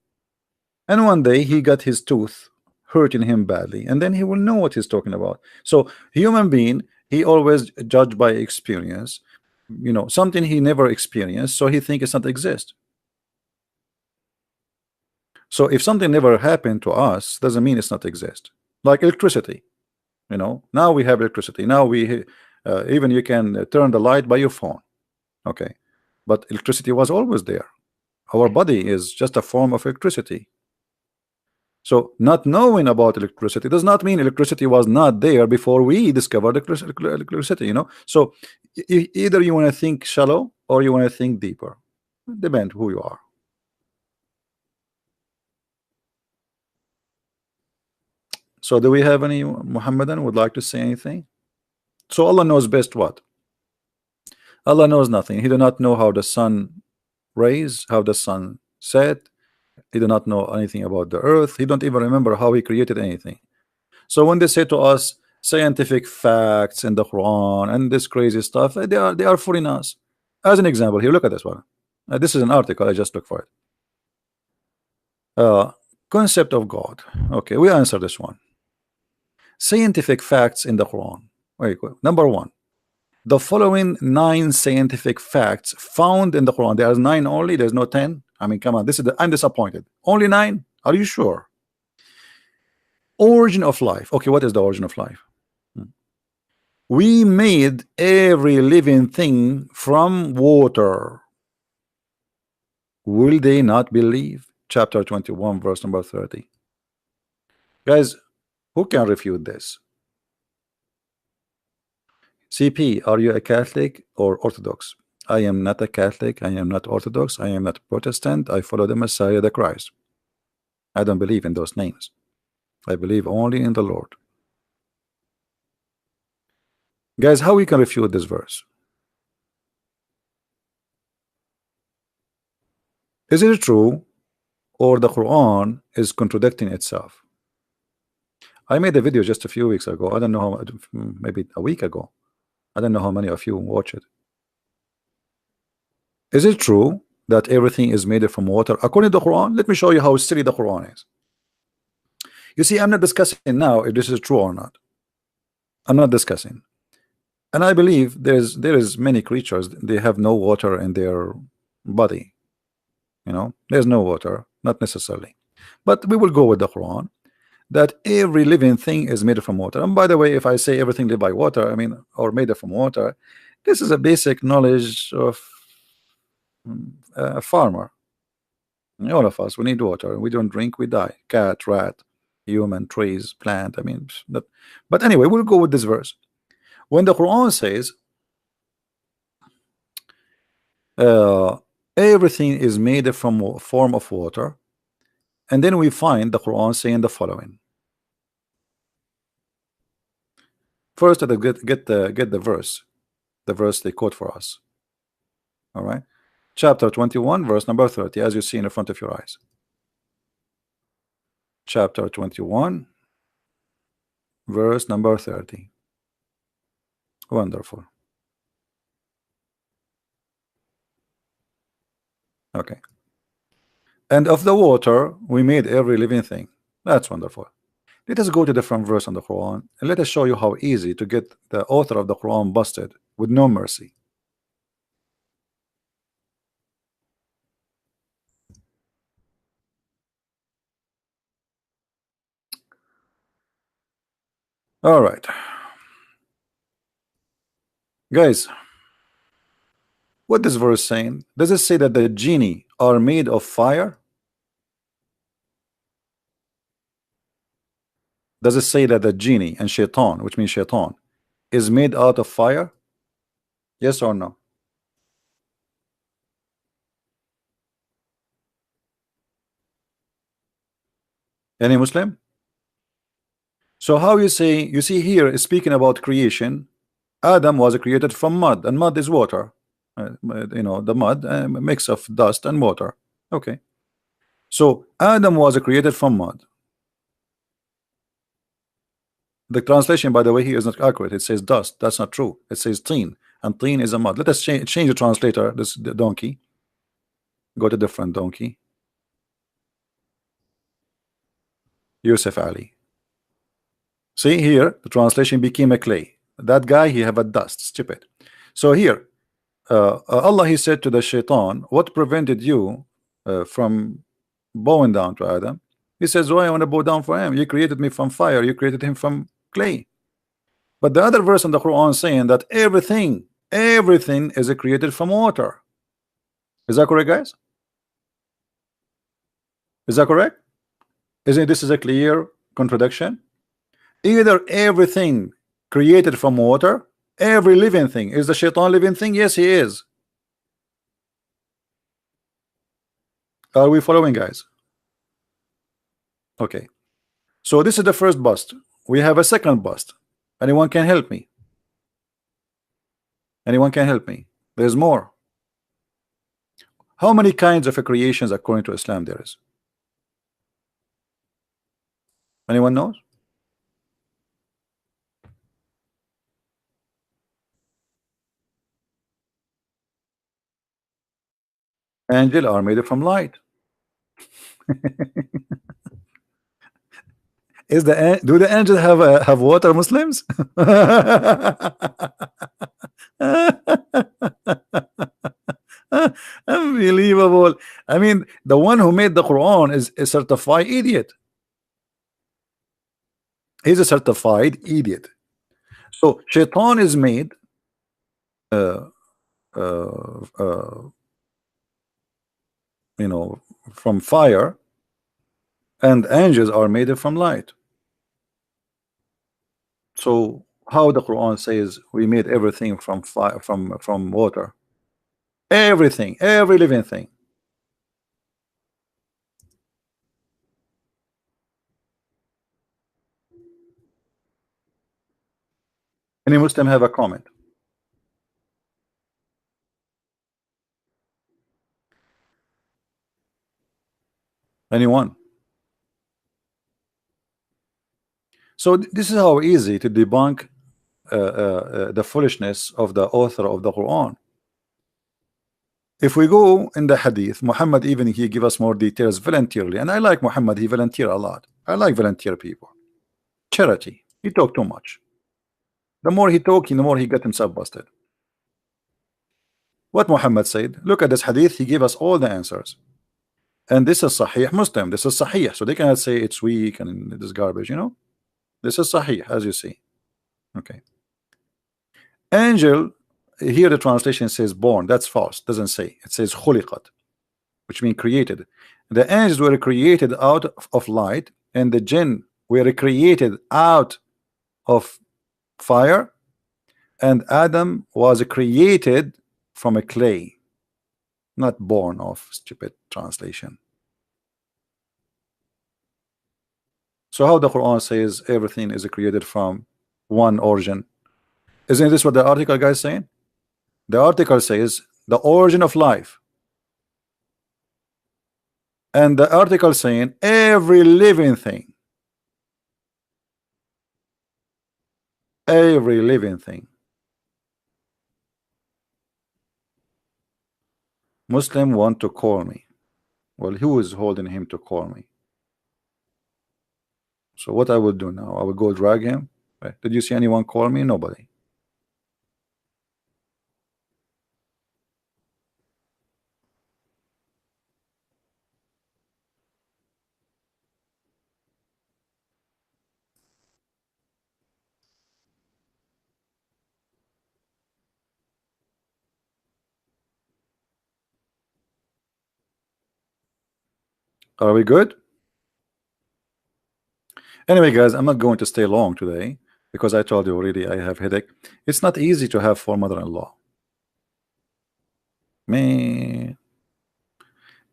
And one day he got his tooth hurting him badly, and then he will know what he's talking about. So human being, he always judged by experience, you know, something he never experienced, so he think it's not exist. So if something never happened to us, doesn't mean it's not exist. Like electricity, you know, now we have electricity. Now we even you can turn the light by your phone. Okay, but electricity was always there. Our body is just a form of electricity. So not knowing about electricity does not mean electricity was not there before we discovered electricity, you know. So either you want to think shallow or you want to think deeper. Depend who you are. So do we have any Muhammadan would like to say anything? So Allah knows best what? Allah knows nothing. He do not know how the sun rays, how the sun set. He do not know anything about the earth. He don't even remember how he created anything. So when they say to us scientific facts in the Quran and this crazy stuff, they are fooling us. As an example, here, look at this one. This is an article. I just looked for it. Concept of God. Okay, we answer this one. Scientific facts in the Quran. Wait, number one. The following 9 scientific facts found in the Quran. There's 9 only. There's no 10. I mean, come on. I'm disappointed. Only 9. Are you sure? Origin of life. Okay, what is the origin of life? We made every living thing from water. Will they not believe? Chapter 21, verse number 30. Guys, who can refute this? CP, are you a Catholic or Orthodox? I am not a Catholic. I am not Orthodox. I am not Protestant. I follow the Messiah, the Christ. I don't believe in those names. I believe only in the Lord. Guys, how we can refute this verse? Is it true or the Quran is contradicting itself? I made a video just a few weeks ago. I don't know how, maybe a week ago. I don't know how many of you watch it. Is it true that everything is made from water according to the Quran? Let me show you how silly the Quran is. You see, I'm not discussing now if this is true or not. I'm not discussing. And I believe there is many creatures, they have no water in their body. You know, there's no water, not necessarily. But we will go with the Quran that every living thing is made from water. And by the way, if I say everything live by water, I mean, or made from water, this is a basic knowledge of a farmer. All of us, we need water. We don't drink, we die. Cat, rat, human, trees, plant. I mean, but anyway, we'll go with this verse. When the Quran says everything is made from a form of water, and then we find the Quran saying the following. First, get the verse they quote for us. All right, chapter 21, verse number 30, as you see in front of your eyes. Chapter 21, verse number 30. Wonderful. Okay. And of the water we made every living thing. That's wonderful. Let us go to different verse on the Quran and let us show you how easy to get the author of the Quran busted with no mercy. All right, guys, what this verse saying? Does it say that the genie are made of fire? Does it say that the genie and shaitan, which means shaitan, is made out of fire? Yes or no? Any Muslim? So how you say, you see here speaking about creation, Adam was created from mud, and mud is water. You know, the mud, a mix of dust and water. Okay. So Adam was created from mud. The translation, by the way, here is not accurate. It says dust. That's not true. It says teen, and teen is a mud. Let us change the translator. This the donkey. Go to different donkey. Yusuf Ali. See here, the translation became a clay. That guy, he have a dust. Stupid. So here, Allah, he said to the shaitan, what prevented you from bowing down to Adam? He says, why I want to bow down for him? You created me from fire. You created him from clay. But the other verse in the Quran saying that everything is created from water. Is that correct, guys? Is that correct? Isn't this is a clear contradiction? Either everything created from water, every living thing. Is the shaitan living thing? Yes, he is. Are we following, guys? Okay. So this is the first bust. We have a second bust. Anyone can help me? Anyone can help me? There's more. How many kinds of creations according to Islam there is? Anyone knows? Angels are made from light. Do the angels have water, Muslims? Unbelievable. I mean, the one who made the Quran is a certified idiot. He's a certified idiot. So shaitan is made uh, you know, from fire, and angels are made from light. So how the Quran says we made everything from fire, from water, everything, every living thing. Any Muslim have a comment? Anyone? So this is how easy to debunk the foolishness of the author of the Quran. If we go in the hadith, Muhammad, even he give us more details voluntarily, and I like Muhammad, he volunteer a lot. I like volunteer people. Charity. He talk too much. The more he talk, the more he got himself busted. What Muhammad said, look at this hadith, he gave us all the answers. And this is Sahih Muslim, this is Sahih, so they cannot say it's weak and this garbage, you know. This is Sahih, as you see. Okay. Angel, here the translation says born. That's false. Doesn't say. It says khuliqat, which means created. The angels were created out of light, and the jinn were created out of fire, and Adam was created from a clay, not born of. Stupid translation. So how the Quran says everything is created from one origin? Isn't this what the article guy is saying? The article says the origin of life, and the article saying every living thing, every living thing. Muslim want to call me. Well, who is holding him to call me? So what I will do now, I will go drag him. Right. Did you see anyone call me? Nobody. Are we good? Anyway, guys, I'm not going to stay long today because I told you already I have headache. It's not easy to have 4 mother-in-law. Man,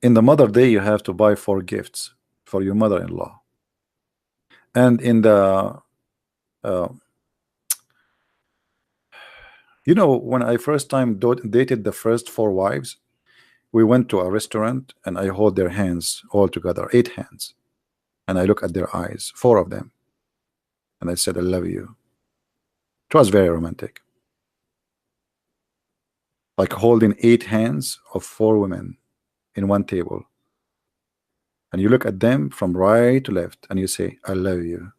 in the Mother Day, you have to buy 4 gifts for your mother-in-law. And in the Uh, you know, when I first time dated the first four wives, we went to a restaurant and I hold their hands all together, 8 hands, and I look at their eyes, four of them, and I said, I love you. It was very romantic. Like holding 8 hands of four women in one table. And you look at them from right to left and you say, I love you.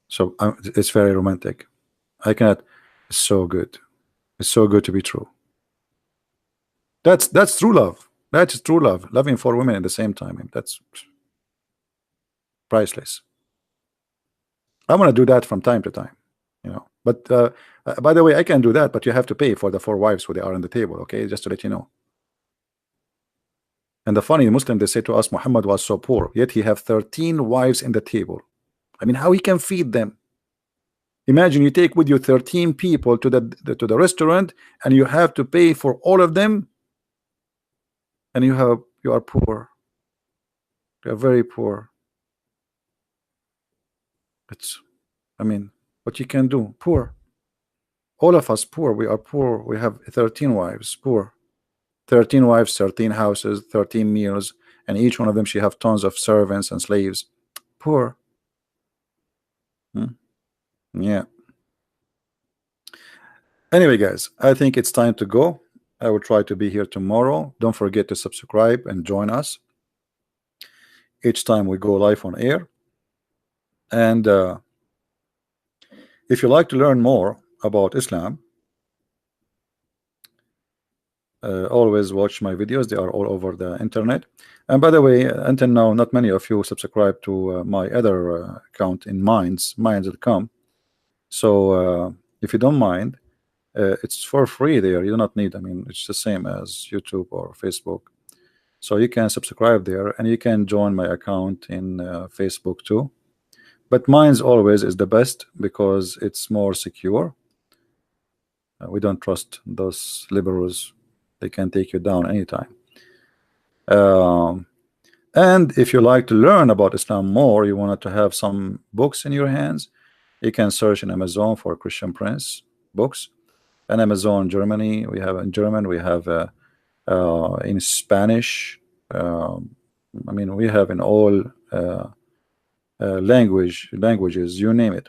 So it's very romantic. I cannot, it's so good. It's so good to be true. That's true love. That's true love. Loving four women at the same time. That's priceless. I want to do that from time to time, you know. But by the way, I can do that, but you have to pay for the four wives who they are on the table, okay? Just to let you know. And the funny Muslim, they say to us, Muhammad was so poor, yet he have 13 wives in the table. I mean, how he can feed them? Imagine you take with you 13 people to the restaurant, and you have to pay for all of them, and you are poor. You are very poor. It's, I mean, what you can do? Poor. All of us poor. We are poor. We have 13 wives. Poor. 13 wives, 13 houses, 13 meals, and each one of them she have tons of servants and slaves. Poor. Yeah. Anyway, guys, I think it's time to go. I will try to be here tomorrow. Don't forget to subscribe and join us each time we go live on air. And if you like to learn more about Islam, always watch my videos. They are all over the internet. And by the way, until now, not many of you subscribe to my other account in minds.com. So if you don't mind, it's for free there. You do not need, I mean, it's the same as YouTube or Facebook. So you can subscribe there, and you can join my account in Facebook too. But mine's always is the best because it's more secure. We don't trust those liberals. They can take you down anytime. And if you like to learn about Islam more, you wanted to have some books in your hands, you can search in Amazon for Christian Prince books. And Amazon Germany, we have in German, we have in Spanish. I mean, we have in all languages, you name it.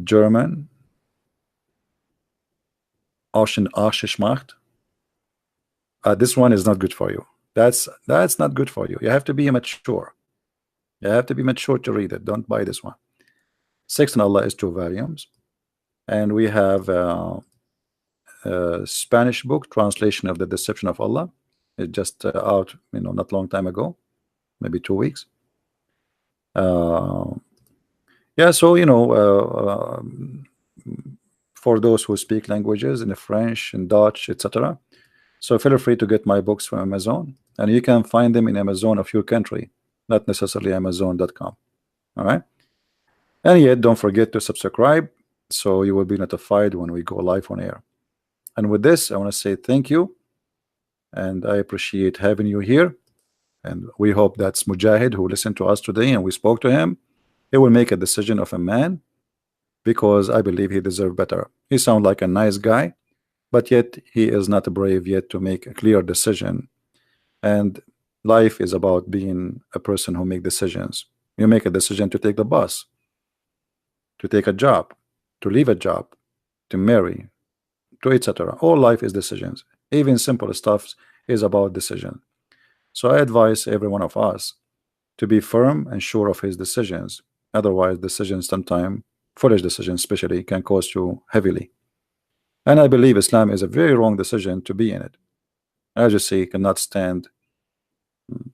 German, Macht. This one is not good for you. That's not good for you. You have to be mature. You have to be mature to read it. Don't buy this one. Sex and Allah is 2 volumes, and we have Spanish book translation of the Deception of Allah. It just out, you know, not long time ago, maybe 2 weeks. Yeah, so you know, for those who speak languages in French and Dutch, etc. So feel free to get my books from Amazon, and you can find them in Amazon of your country, not necessarily Amazon.com. All right. And yet, don't forget to subscribe so you will be notified when we go live on air. And with this, I want to say thank you, and I appreciate having you here. And we hope that's Mujahid who listened to us today and we spoke to him. He will make a decision of a man because I believe he deserves better. He sounds like a nice guy, but yet he is not brave yet to make a clear decision. And life is about being a person who makes decisions. You make a decision to take the bus, to take a job, to leave a job, to marry, to etc. All life is decisions. Even simple stuff is about decision. So I advise every one of us to be firm and sure of his decisions. Otherwise, decisions sometimes, foolish decisions especially, can cost you heavily. And I believe Islam is a very wrong decision to be in it. I just say cannot stand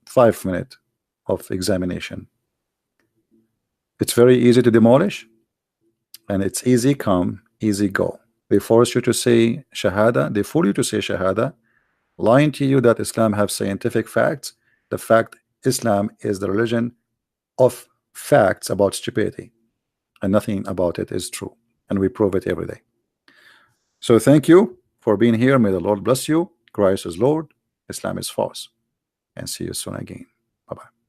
5 minutes of examination. It's very easy to demolish, and it's easy come, easy go. They force you to say Shahada, they fool you to say Shahada, lying to you that Islam have scientific facts. The fact Islam is the religion of facts about stupidity, and nothing about it is true, and we prove it every day. So thank you for being here. May the Lord bless you. Christ is Lord, Islam is false, and see you soon again. Bye-bye.